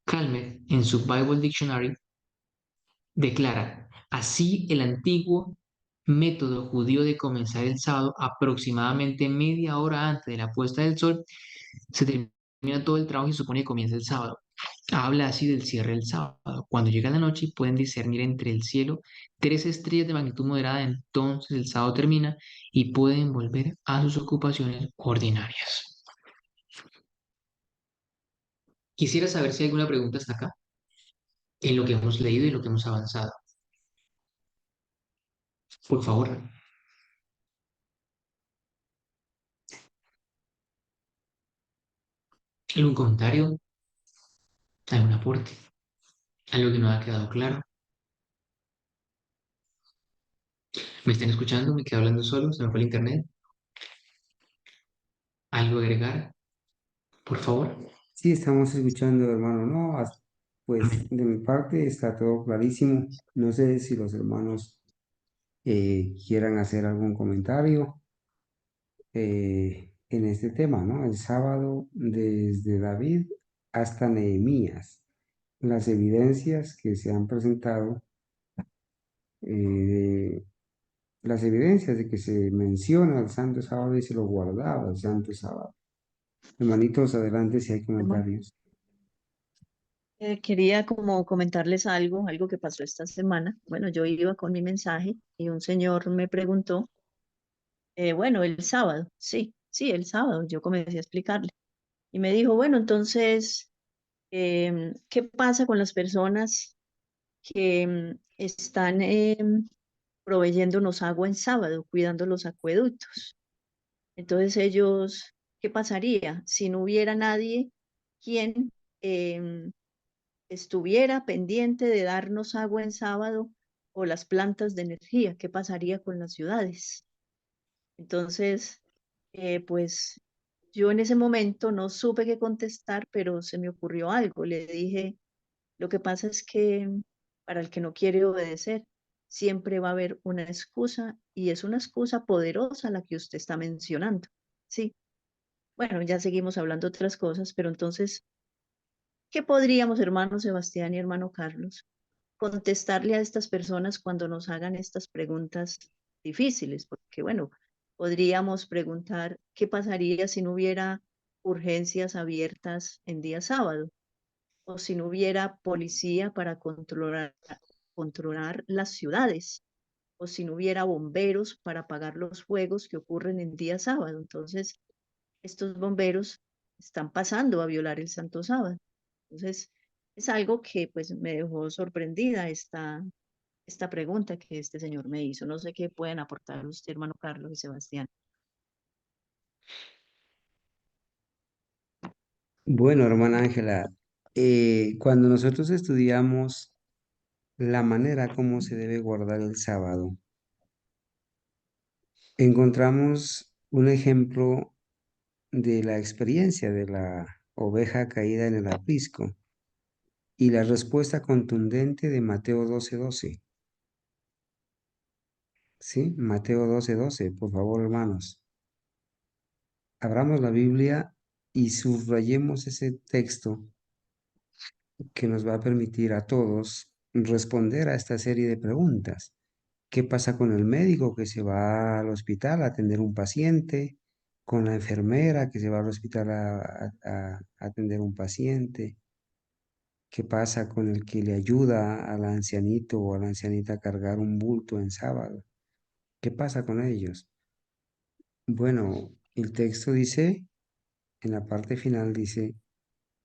Calmet, en su Bible Dictionary, declara, así el antiguo método judío de comenzar el sábado aproximadamente media hora antes de la puesta del sol, se termina todo el trabajo y se supone que comienza el sábado. Habla así del cierre del sábado. Cuando llega la noche y pueden discernir entre el cielo 3 estrellas de magnitud moderada, entonces el sábado termina y pueden volver a sus ocupaciones ordinarias. Quisiera saber si hay alguna pregunta hasta acá, en lo que hemos leído y lo que hemos avanzado. Por favor, algún comentario, algún aporte, algo que no ha quedado claro. ¿Me están escuchando? ¿Me quedo hablando solo? ¿Se me fue el internet? ¿Algo agregar? Por favor. Sí, estamos escuchando, hermano. No, pues Amén. de mi parte está todo clarísimo. No sé si los hermanos quieran hacer algún comentario en este tema, ¿no? El sábado desde David hasta Nehemías. Las evidencias que se han presentado, eh, las evidencias de que se menciona el Santo Sábado y se lo guardaba el Santo Sábado. Hermanitos, adelante si hay Hermano, comentarios. quería como comentarles algo que pasó esta semana. Bueno, yo iba con mi mensaje y un señor me preguntó, bueno, el sábado, sí, sí, el sábado, yo comencé a explicarle. Y me dijo, bueno, entonces, ¿qué pasa con las personas que están proveyéndonos agua en sábado, cuidando los acueductos? Entonces ellos, ¿qué pasaría si no hubiera nadie quien em, estuviera pendiente de darnos agua en sábado o las plantas de energía? ¿Qué pasaría con las ciudades? Entonces, pues yo en ese momento no supe qué contestar, pero se me ocurrió algo. Le dije, lo que pasa es que para el que no quiere obedecer, siempre va a haber una excusa y es una excusa poderosa la que usted está mencionando. Sí, bueno, ya seguimos hablando de otras cosas, pero entonces, ¿qué podríamos, hermano Sebastián y hermano Carlos, contestarle a estas personas cuando nos hagan estas preguntas difíciles? Porque, bueno, podríamos preguntar, ¿qué pasaría si no hubiera urgencias abiertas en día sábado? O si no hubiera policía para controlar las ciudades, o si no hubiera bomberos para apagar los fuegos que ocurren en día sábado. Entonces, estos bomberos están pasando a violar el Santo Sábado. Entonces, es algo que pues me dejó sorprendida esta pregunta que este señor me hizo. No sé qué pueden aportar usted, hermano Carlos y Sebastián. Bueno, hermana Ángela, cuando nosotros estudiamos la manera como se debe guardar el sábado, encontramos un ejemplo de la experiencia de la oveja caída en el aprisco y la respuesta contundente de Mateo 12:12. ¿Sí? Mateo 12:12, por favor, hermanos. Abramos la Biblia y subrayemos ese texto que nos va a permitir a todos responder a esta serie de preguntas. ¿Qué pasa con el médico que se va al hospital a atender un paciente? ¿Con la enfermera que se va al hospital a atender un paciente? ¿Qué pasa con el que le ayuda al ancianito o a la ancianita a cargar un bulto en sábado? ¿Qué pasa con ellos? Bueno, el texto dice, en la parte final dice,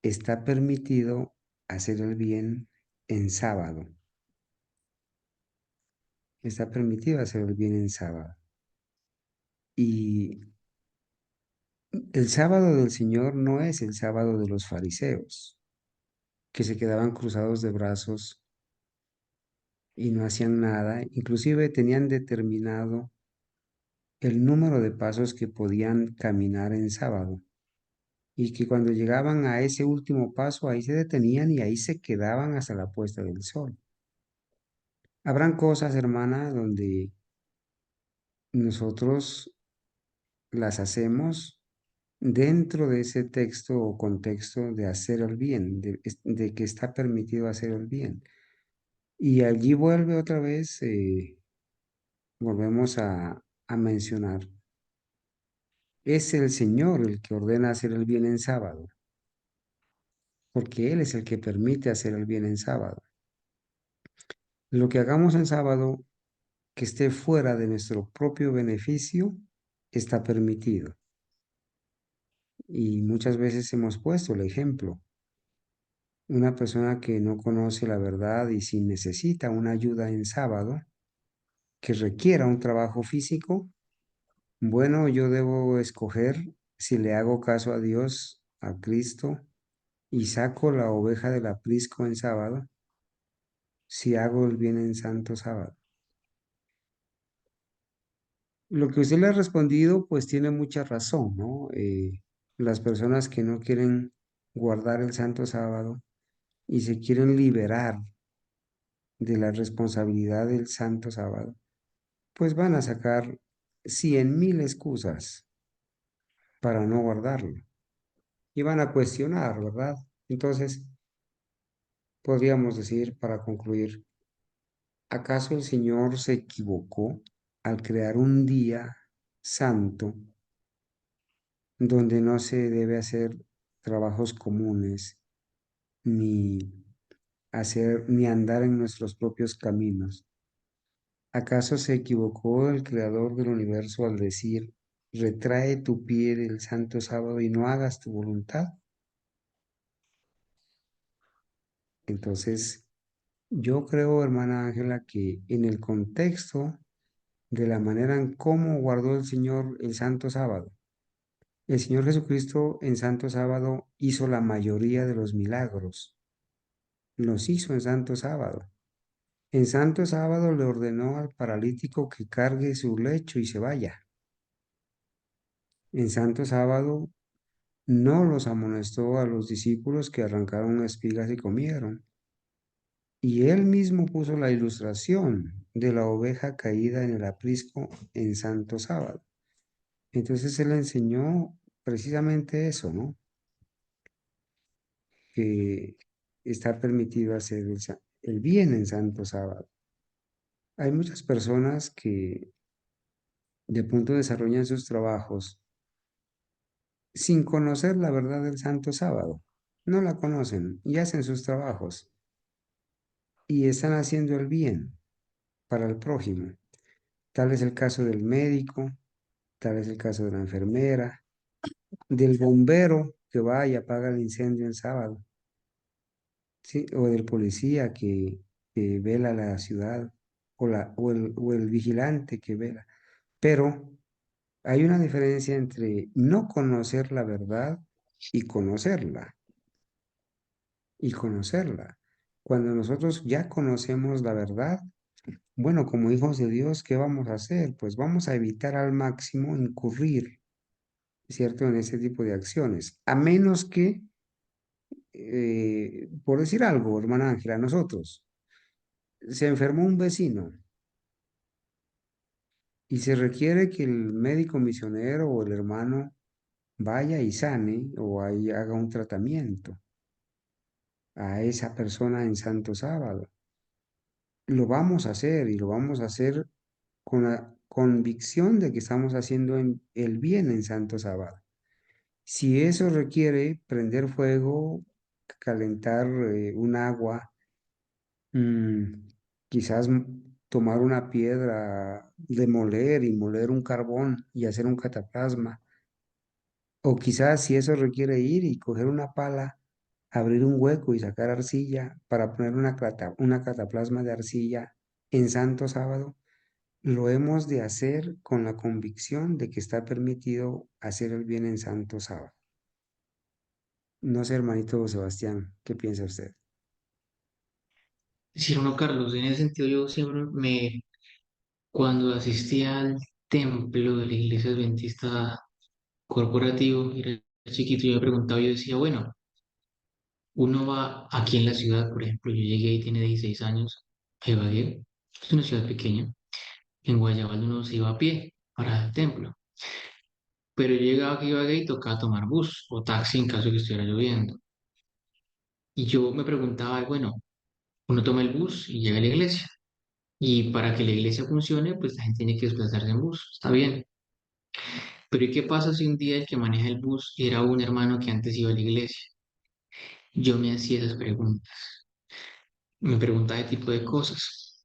está permitido hacer el bien en sábado. Está permitido hacer el bien en sábado. Y el sábado del Señor no es el sábado de los fariseos, que se quedaban cruzados de brazos y no hacían nada. Inclusive tenían determinado el número de pasos que podían caminar en sábado. Y que cuando llegaban a ese último paso, ahí se detenían y ahí se quedaban hasta la puesta del sol. Habrán cosas, hermana, donde nosotros las hacemos dentro de ese texto o contexto de hacer el bien, de que está permitido hacer el bien. Y allí vuelve otra vez, volvemos a mencionar, es el Señor el que ordena hacer el bien en sábado, porque Él es el que permite hacer el bien en sábado. Lo que hagamos en sábado que esté fuera de nuestro propio beneficio está permitido. Y muchas veces hemos puesto el ejemplo. Una persona que no conoce la verdad y si necesita una ayuda en sábado, que requiera un trabajo físico, bueno, yo debo escoger si le hago caso a Dios, a Cristo, y saco la oveja del aprisco en sábado, si hago el bien en santo sábado. Lo que usted le ha respondido, pues tiene mucha razón, ¿no? Las personas que no quieren guardar el Santo Sábado y se quieren liberar de la responsabilidad del Santo Sábado, pues van a sacar 100.000 excusas para no guardarlo y van a cuestionar, ¿verdad? Entonces, podríamos decir, para concluir, ¿acaso el Señor se equivocó al crear un día santo donde no se debe hacer trabajos comunes, ni ni andar en nuestros propios caminos? ¿Acaso se equivocó el creador del universo al decir, retrae tu pie del santo sábado y no hagas tu voluntad? Entonces, yo creo, hermana Ángela, que en el contexto de la manera en cómo guardó el Señor el santo sábado, el Señor Jesucristo en santo sábado hizo la mayoría de los milagros, los hizo en santo sábado. En santo sábado le ordenó al paralítico que cargue su lecho y se vaya. En santo sábado no los amonestó a los discípulos que arrancaron espigas y comieron. Y él mismo puso la ilustración de la oveja caída en el aprisco en santo sábado. Entonces él enseñó precisamente eso, ¿no? Que está permitido hacer el bien en santo sábado. Hay muchas personas que de pronto desarrollan sus trabajos sin conocer la verdad del santo sábado. No la conocen y hacen sus trabajos y están haciendo el bien para el prójimo. Tal es el caso del médico, tal es el caso de la enfermera, del bombero que va y apaga el incendio en sábado, ¿sí? O del policía que vela la ciudad, o el vigilante que vela. Pero hay una diferencia entre no conocer la verdad y conocerla, y conocerla. Cuando nosotros ya conocemos la verdad, bueno, como hijos de Dios, ¿qué vamos a hacer? Pues vamos a evitar al máximo incurrir, ¿cierto?, en ese tipo de acciones. A menos que, por decir algo, hermana Ángela, nosotros, se enfermó un vecino y se requiere que el médico misionero o el hermano vaya y sane o ahí haga un tratamiento a esa persona en Santo Sábado. Lo vamos a hacer y lo vamos a hacer con la convicción de que estamos haciendo el bien en Santo Sábado. Si eso requiere prender fuego, calentar un agua, mm, quizás tomar una piedra, demoler y moler un carbón y hacer un cataplasma, o quizás si eso requiere ir y coger una pala, abrir un hueco y sacar arcilla para poner una cataplasma de arcilla en Santo Sábado, lo hemos de hacer con la convicción de que está permitido hacer el bien en Santo Sábado. No sé, hermanito Sebastián, ¿qué piensa usted? Sí, hermano Carlos, en ese sentido yo siempre cuando asistía al templo de la iglesia adventista corporativo, era chiquito, yo me preguntaba, yo decía, bueno, uno va aquí en la ciudad, por ejemplo, yo llegué y tiene 16 años, a Ibagué, es una ciudad pequeña, en Guayabal uno se iba a pie para el templo, pero yo llegaba aquí a Ibagué y tocaba tomar bus o taxi en caso de que estuviera lloviendo. Y yo me preguntaba, bueno, uno toma el bus y llega a la iglesia, y para que la iglesia funcione, pues la gente tiene que desplazarse en bus, está bien. Pero ¿y qué pasa si un día el que maneja el bus era un hermano que antes iba a la iglesia? Yo me hacía esas preguntas, me preguntaba ese tipo de cosas.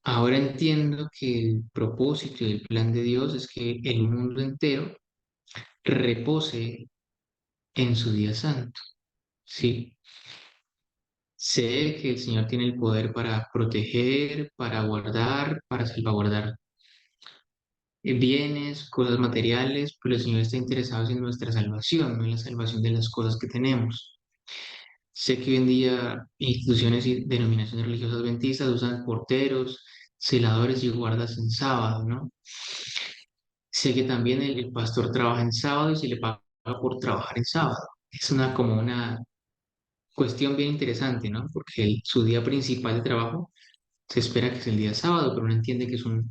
Ahora entiendo que el propósito y el plan de Dios es que el mundo entero repose en su día santo, ¿sí? Sé que el Señor tiene el poder para proteger, para guardar, para salvaguardar bienes, cosas materiales, pero el Señor está interesado en nuestra salvación, no en la salvación de las cosas que tenemos. Sé que hoy en día instituciones y denominaciones religiosas adventistas usan porteros, celadores y guardas en sábado, ¿no? Sé que también el pastor trabaja en sábado y se le paga por trabajar en sábado. Es como una cuestión bien interesante, ¿no? Porque su día principal de trabajo se espera que es el día sábado, pero uno entiende que es un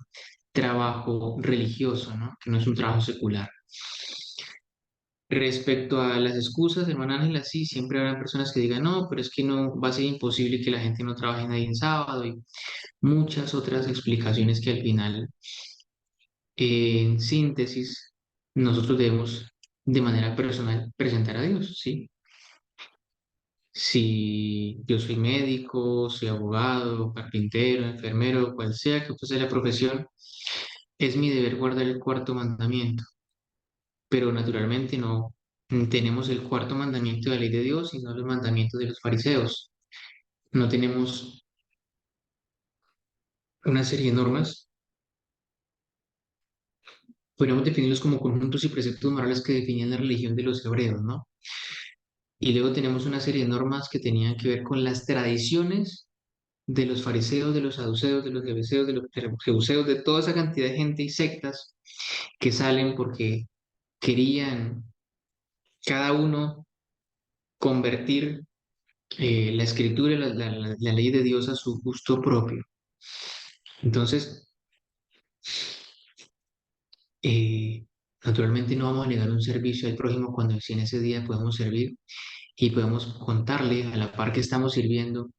trabajo religioso, ¿no? Que no es un trabajo secular. Respecto a las excusas, hermana Ángela, sí, siempre habrá personas que digan, no, pero es que no, va a ser imposible que la gente no trabaje nadie en sábado y muchas otras explicaciones que al final, en síntesis, nosotros debemos de manera personal presentar a Dios, ¿sí? Si yo soy médico, soy abogado, carpintero, enfermero, cual sea que sea la profesión, es mi deber guardar el cuarto mandamiento, pero naturalmente no tenemos el cuarto mandamiento de la ley de Dios, sino los mandamientos de los fariseos. No tenemos una serie de normas, podríamos definirlos como conjuntos y preceptos morales que definían la religión de los hebreos, ¿no? Y luego tenemos una serie de normas que tenían que ver con las tradiciones de los fariseos, de los saduceos, de los jebuseos, de los jebuseos, de toda esa cantidad de gente y sectas que salen porque querían cada uno convertir la escritura y la ley de Dios a su gusto propio. Entonces, eh, naturalmente no vamos a negar un servicio al prójimo cuando si en ese día podemos servir y podemos contarle a la par que estamos sirviendo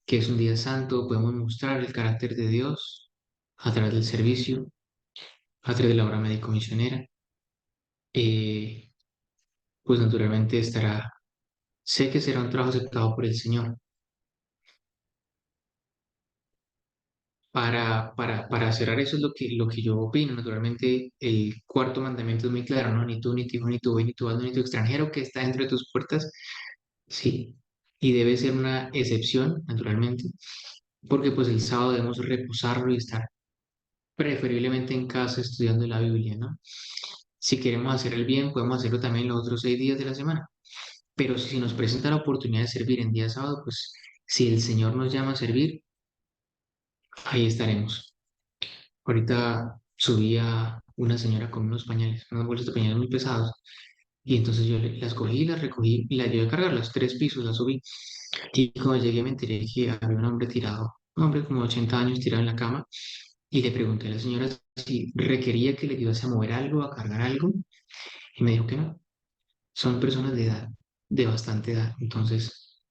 que es un día santo, podemos mostrar el carácter de Dios a través del servicio, a través de la obra médico-misionera. Eh, pues naturalmente sé que será un trabajo aceptado por el Señor. Para cerrar eso es lo que yo opino. Naturalmente, el cuarto mandamiento es muy claro, ¿no? Ni tú, ni tu hijo, ni tu buey, ni tu asno, ni tu extranjero que está dentro de tus puertas. Sí. Y debe ser una excepción, naturalmente, porque pues el sábado debemos reposarlo y estar preferiblemente en casa estudiando la Biblia, ¿no? Si queremos hacer el bien, podemos hacerlo también los otros 6 días de la semana. Pero si nos presenta la oportunidad de servir en día sábado, pues si el Señor nos llama a servir, ahí estaremos. Ahorita subía una señora con unos pañales, unas bolsas de pañales muy pesados, y entonces yo las cogí, las recogí y las llevé a cargar, los 3 pisos, las subí. Y cuando llegué me enteré que había un hombre tirado, un hombre como de 80 años tirado en la cama, y le pregunté a la señora si requería que le ayudase a mover algo, a cargar algo, y me dijo que no. Son personas de edad, de bastante edad. Entonces,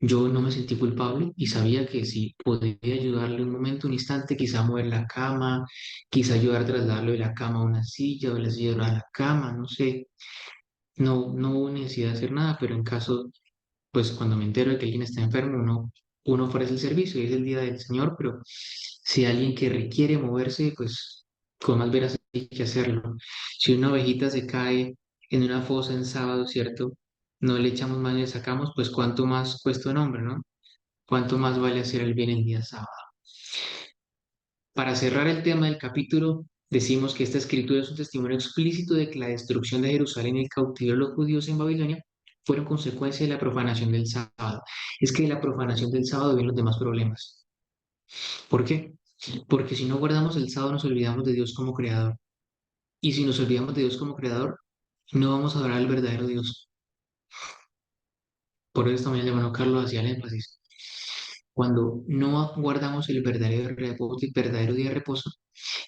yo no me sentí culpable y sabía que si podía ayudarle un momento, un instante, quizá mover la cama, quizá ayudar a trasladarlo de la cama a una silla o de la silla a la cama, no sé. No hubo necesidad de hacer nada, pero en caso, pues cuando me entero de que alguien está enfermo, uno ofrece el servicio y es el día del Señor, pero si alguien que requiere moverse, pues con más veras hay que hacerlo. Si una ovejita se cae en una fosa en sábado, ¿cierto? No le echamos mano y le sacamos, pues cuánto más cuesta un hombre, ¿no? Cuánto más vale hacer el bien el día sábado. Para cerrar el tema del capítulo, decimos que esta escritura es un testimonio explícito de que la destrucción de Jerusalén y el cautiverio de los judíos en Babilonia fueron consecuencia de la profanación del sábado. Es que de la profanación del sábado vienen los demás problemas. ¿Por qué? Porque si no guardamos el sábado nos olvidamos de Dios como creador. Y si nos olvidamos de Dios como creador, no vamos a adorar al verdadero Dios. Por eso esta mañana el hermano Carlos hacía el énfasis. Cuando no guardamos el verdadero reposo, el verdadero día de reposo,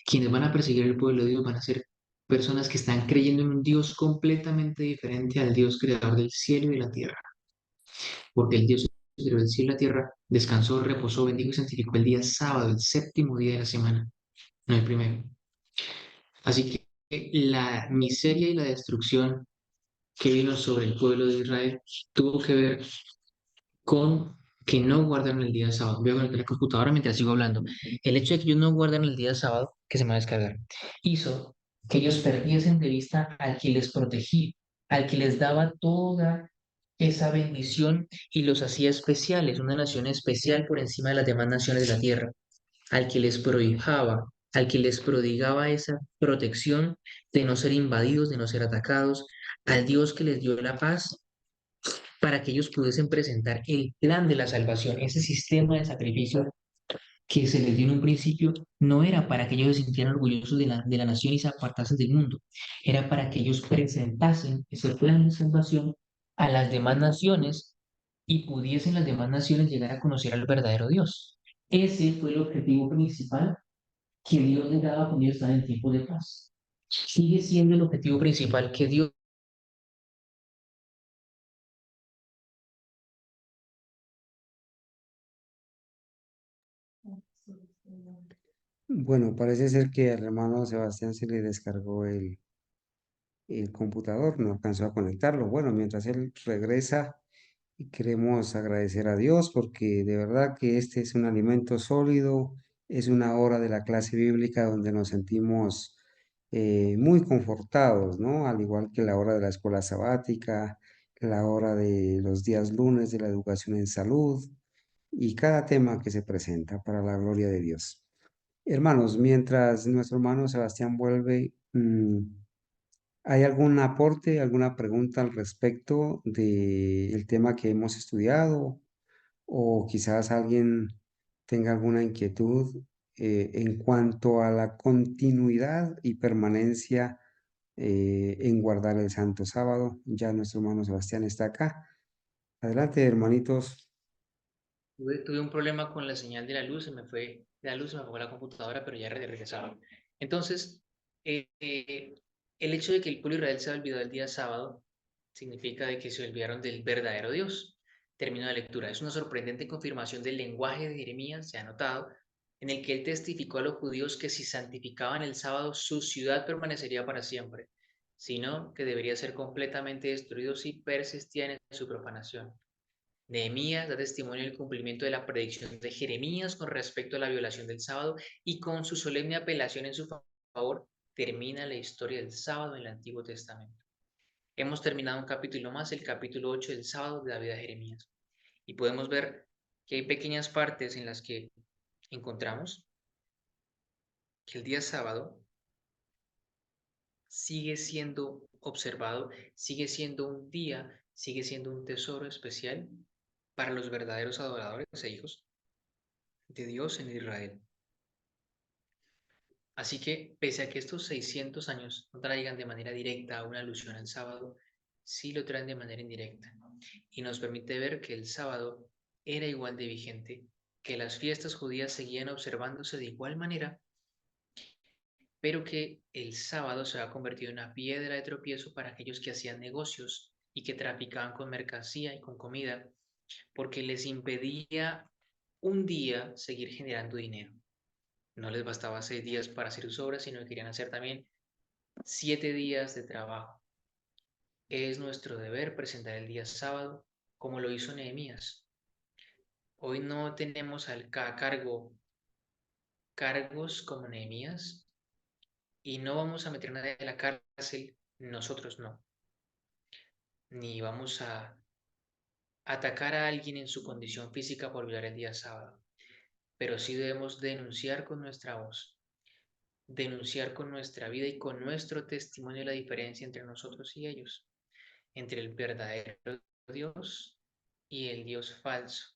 quienes van a perseguir el pueblo de Dios van a ser personas que están creyendo en un Dios completamente diferente al Dios creador del cielo y de la tierra. Porque el Dios creador del cielo y la tierra descansó, reposó, bendijo y santificó el día sábado, el séptimo día de la semana, no el primero. Así que la miseria y la destrucción que vino sobre el pueblo de Israel tuvo que ver con que no guardaron el día sábado. Voy a conectar la computadora mientras sigo hablando. El hecho de que ellos no guardaron el día sábado, que se me va a descargar, hizo que ellos perdiesen de vista al que les protegía, al que les daba toda esa bendición y los hacía especiales, una nación especial por encima de las demás naciones de la tierra, al que les prohijaba, al que les prodigaba esa protección de no ser invadidos, de no ser atacados, al Dios que les dio la paz para que ellos pudiesen presentar el plan de la salvación, ese sistema de sacrificio que se les dio en un principio no era para que ellos se sintieran orgullosos de la nación y se apartasen del mundo, era para que ellos presentasen ese plan de salvación a las demás naciones y pudiesen las demás naciones llegar a conocer al verdadero Dios. Ese fue el objetivo principal que Dios les daba cuando ellos estaban en tiempos de paz. Sigue siendo el objetivo principal que Dios. Bueno, parece ser que al hermano Sebastián se le descargó el computador, no alcanzó a conectarlo. Bueno, mientras él regresa, queremos agradecer a Dios porque de verdad que este es un alimento sólido, es una hora de la clase bíblica donde nos sentimos muy confortados, ¿no? Al igual que la hora de la escuela sabática, la hora de los días lunes de la educación en salud y cada tema que se presenta para la gloria de Dios. Hermanos, mientras nuestro hermano Sebastián vuelve, ¿hay algún aporte, alguna pregunta al respecto del tema que hemos estudiado? O quizás alguien tenga alguna inquietud en cuanto a la continuidad y permanencia en guardar el Santo Sábado. Ya nuestro hermano Sebastián está acá. Adelante, hermanitos. Tuve un problema con la señal de la luz, se me fue la luz, se me fue la computadora, pero ya regresaba. Entonces, el hecho de que el pueblo de Israel se olvidó del día sábado significa de que se olvidaron del verdadero Dios. Término de lectura. Es una sorprendente confirmación del lenguaje de Jeremías, se ha notado, en el que él testificó a los judíos que si santificaban el sábado, su ciudad permanecería para siempre, sino que debería ser completamente destruido si persistían en su profanación. Nehemías da testimonio del cumplimiento de la predicción de Jeremías con respecto a la violación del sábado y con su solemne apelación en su favor termina la historia del sábado en el Antiguo Testamento. Hemos terminado un capítulo más, el capítulo 8 del sábado de la vida de Jeremías. Y podemos ver que hay pequeñas partes en las que encontramos que el día sábado sigue siendo observado, sigue siendo un día, sigue siendo un tesoro especial para los verdaderos adoradores e hijos de Dios en Israel. Así que, pese a que estos 600 años no traigan de manera directa una alusión al sábado, sí lo traen de manera indirecta. Y nos permite ver que el sábado era igual de vigente, que las fiestas judías seguían observándose de igual manera, pero que el sábado se ha convertido en una piedra de tropiezo para aquellos que hacían negocios y que traficaban con mercancía y con comida, porque les impedía un día seguir generando dinero. No les bastaba 6 días para hacer sus obras, sino que querían hacer también 7 días de trabajo. Es nuestro deber presentar el día sábado, como lo hizo Nehemías. Hoy no tenemos a cargos como Nehemías y no vamos a meter a nadie en la cárcel, nosotros no. Ni vamos a atacar a alguien en su condición física por violar el día sábado. Pero sí debemos denunciar con nuestra voz, denunciar con nuestra vida y con nuestro testimonio la diferencia entre nosotros y ellos, entre el verdadero Dios y el Dios falso.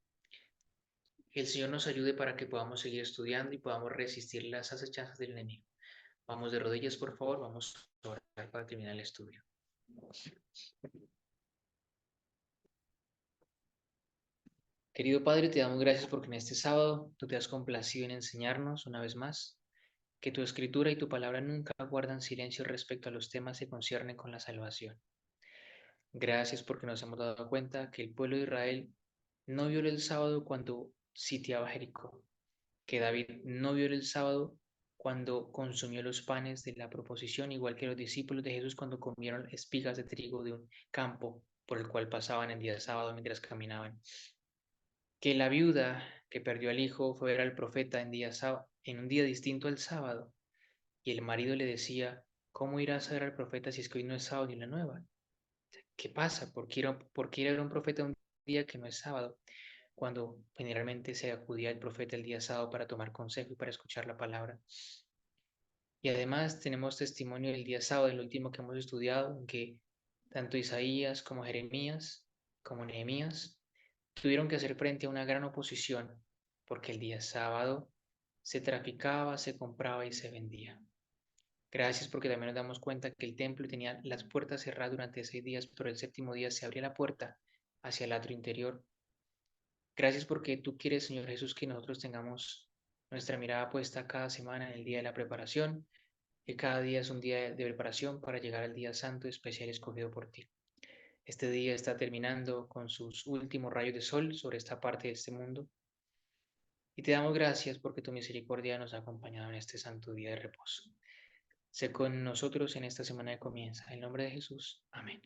Que el Señor nos ayude para que podamos seguir estudiando y podamos resistir las acechanzas del enemigo. Vamos de rodillas, por favor, vamos a orar para terminar el estudio. Querido Padre, te damos gracias porque en este sábado tú te has complacido en enseñarnos una vez más que tu escritura y tu palabra nunca guardan silencio respecto a los temas que conciernen con la salvación. Gracias porque nos hemos dado cuenta que el pueblo de Israel no violó el sábado cuando sitiaba Jericó, que David no violó el sábado cuando consumió los panes de la proposición, igual que los discípulos de Jesús cuando comieron espigas de trigo de un campo por el cual pasaban el día sábado mientras caminaban. Que la viuda que perdió al hijo fue a ver al profeta en un día distinto al sábado, y el marido le decía, ¿cómo irás a ver al profeta si es que hoy no es sábado ni la nueva? ¿Qué pasa? ¿Por qué ir a ver a un profeta un día que no es sábado? Cuando generalmente se acudía al profeta el día sábado para tomar consejo y para escuchar la palabra. Y además tenemos testimonio del día sábado, el último que hemos estudiado, en que tanto Isaías como Jeremías, como Nehemías, tuvieron que hacer frente a una gran oposición, porque el día sábado se traficaba, se compraba y se vendía. Gracias porque también nos damos cuenta que el templo tenía las puertas cerradas durante 6 días, pero el séptimo día se abría la puerta hacia el atrio interior. Gracias porque tú quieres, Señor Jesús, que nosotros tengamos nuestra mirada puesta cada semana en el día de la preparación, que cada día es un día de preparación para llegar al día santo especial escogido por ti. Este día está terminando con sus últimos rayos de sol sobre esta parte de este mundo. Y te damos gracias porque tu misericordia nos ha acompañado en este santo día de reposo. Sé con nosotros en esta semana que comienza. En el nombre de Jesús. Amén.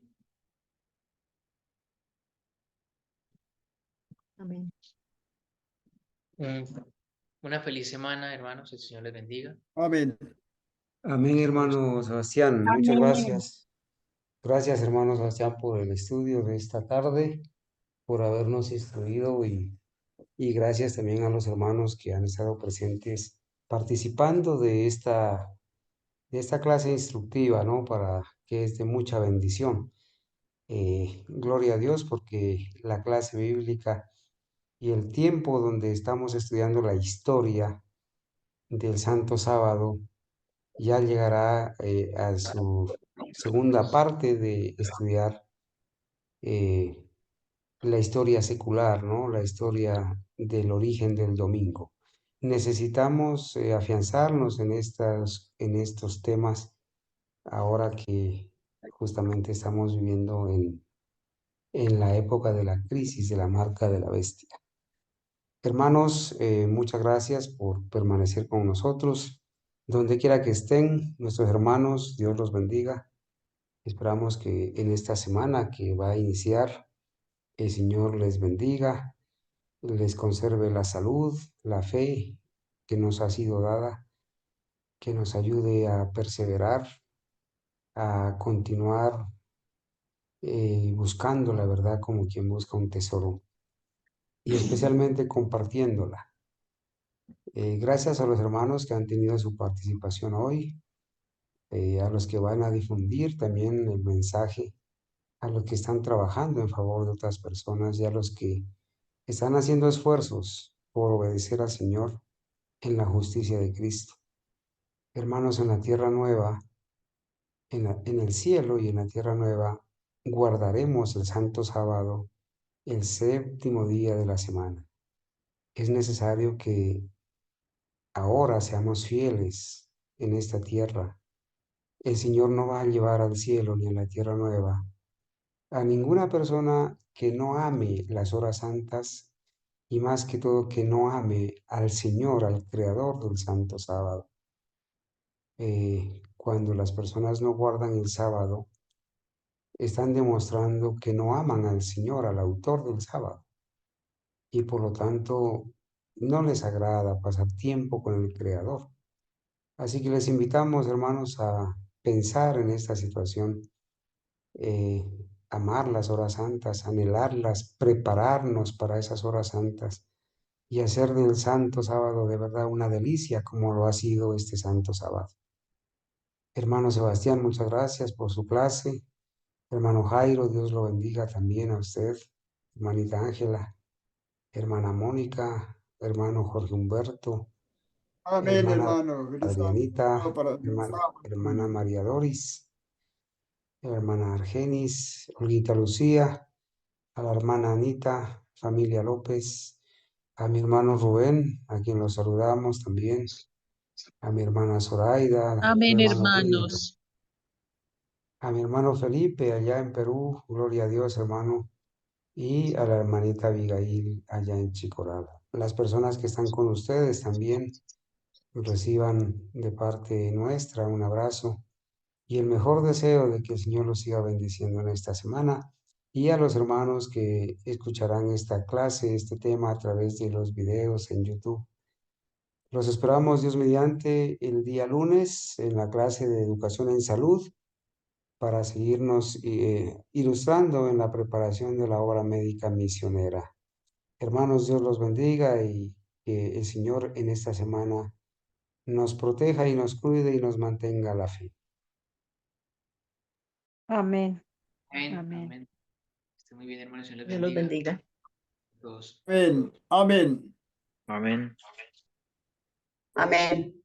Amén. Una feliz semana, hermanos. El Señor les bendiga. Amén. Amén, hermano Sebastián. Muchas Amén. gracias. Gracias, hermano Sebastián, por el estudio de esta tarde, por habernos instruido y gracias también a los hermanos que han estado presentes participando de esta clase instructiva, ¿no? Para que es de mucha bendición. Gloria a Dios porque la clase bíblica y el tiempo donde estamos estudiando la historia del Santo Sábado ya llegará a su segunda parte de estudiar eh, la historia secular, ¿no? La historia del origen del domingo. Necesitamos afianzarnos en estos temas ahora que justamente estamos viviendo en la época de la crisis de la marca de la bestia. Hermanos, muchas gracias por permanecer con nosotros. Donde quiera que estén, nuestros hermanos, Dios los bendiga. Esperamos que en esta semana que va a iniciar, el Señor les bendiga, les conserve la salud, la fe que nos ha sido dada, que nos ayude a perseverar, a continuar buscando la verdad como quien busca un tesoro y especialmente compartiéndola. Gracias a los hermanos que han tenido su participación hoy, a los que van a difundir también el mensaje, a los que están trabajando en favor de otras personas y a los que están haciendo esfuerzos por obedecer al Señor en la justicia de Cristo. Hermanos, en la tierra nueva, en el cielo y en la tierra nueva, guardaremos el santo sábado, el séptimo día de la semana. Es necesario que ahora seamos fieles en esta tierra. El Señor no va a llevar al cielo ni a la tierra nueva a ninguna persona que no ame las horas santas y más que todo que no ame al Señor, al Creador del Santo Sábado. Cuando las personas no guardan el sábado, están demostrando que no aman al Señor, al autor del sábado, y por lo tanto no les agrada pasar tiempo con el Creador. Así que les invitamos, hermanos, a pensar en esta situación, eh, amar las horas santas, anhelarlas, prepararnos para esas horas santas y hacer del Santo Sábado de verdad una delicia como lo ha sido este Santo Sábado. Hermano Sebastián, muchas gracias por su clase. Hermano Jairo, Dios lo bendiga también a usted. Hermanita Ángela, hermana Mónica, hermano Jorge Humberto, Amén, hermana hermano. Feliz sábado Adrianita, para feliz hermana sábado. María Doris, hermana Argenis, Olguita Lucía, a la hermana Anita, familia López, a mi hermano Rubén, a quien lo saludamos también, a mi hermana Zoraida, a mi Amén, hermano William, hermanos. a mi hermano Felipe allá en Perú, gloria a Dios, hermano, y a la hermanita Abigail allá en Chicorala. Las personas que están con ustedes también reciban de parte nuestra un abrazo y el mejor deseo de que el Señor los siga bendiciendo en esta semana y a los hermanos que escucharán esta clase, este tema a través de los videos en YouTube. Los esperamos, Dios mediante, el día lunes en la clase de Educación en Salud para seguirnos ilustrando en la preparación de la obra médica misionera. Hermanos, Dios los bendiga y que el Señor en esta semana nos proteja y nos cuide y nos mantenga la fe. Amén. Amén. Amén. Amén. Esté muy bien, hermanos. Señor les Dios los bendiga. bendiga. Todos. Amén. Amén. Amén. Amén.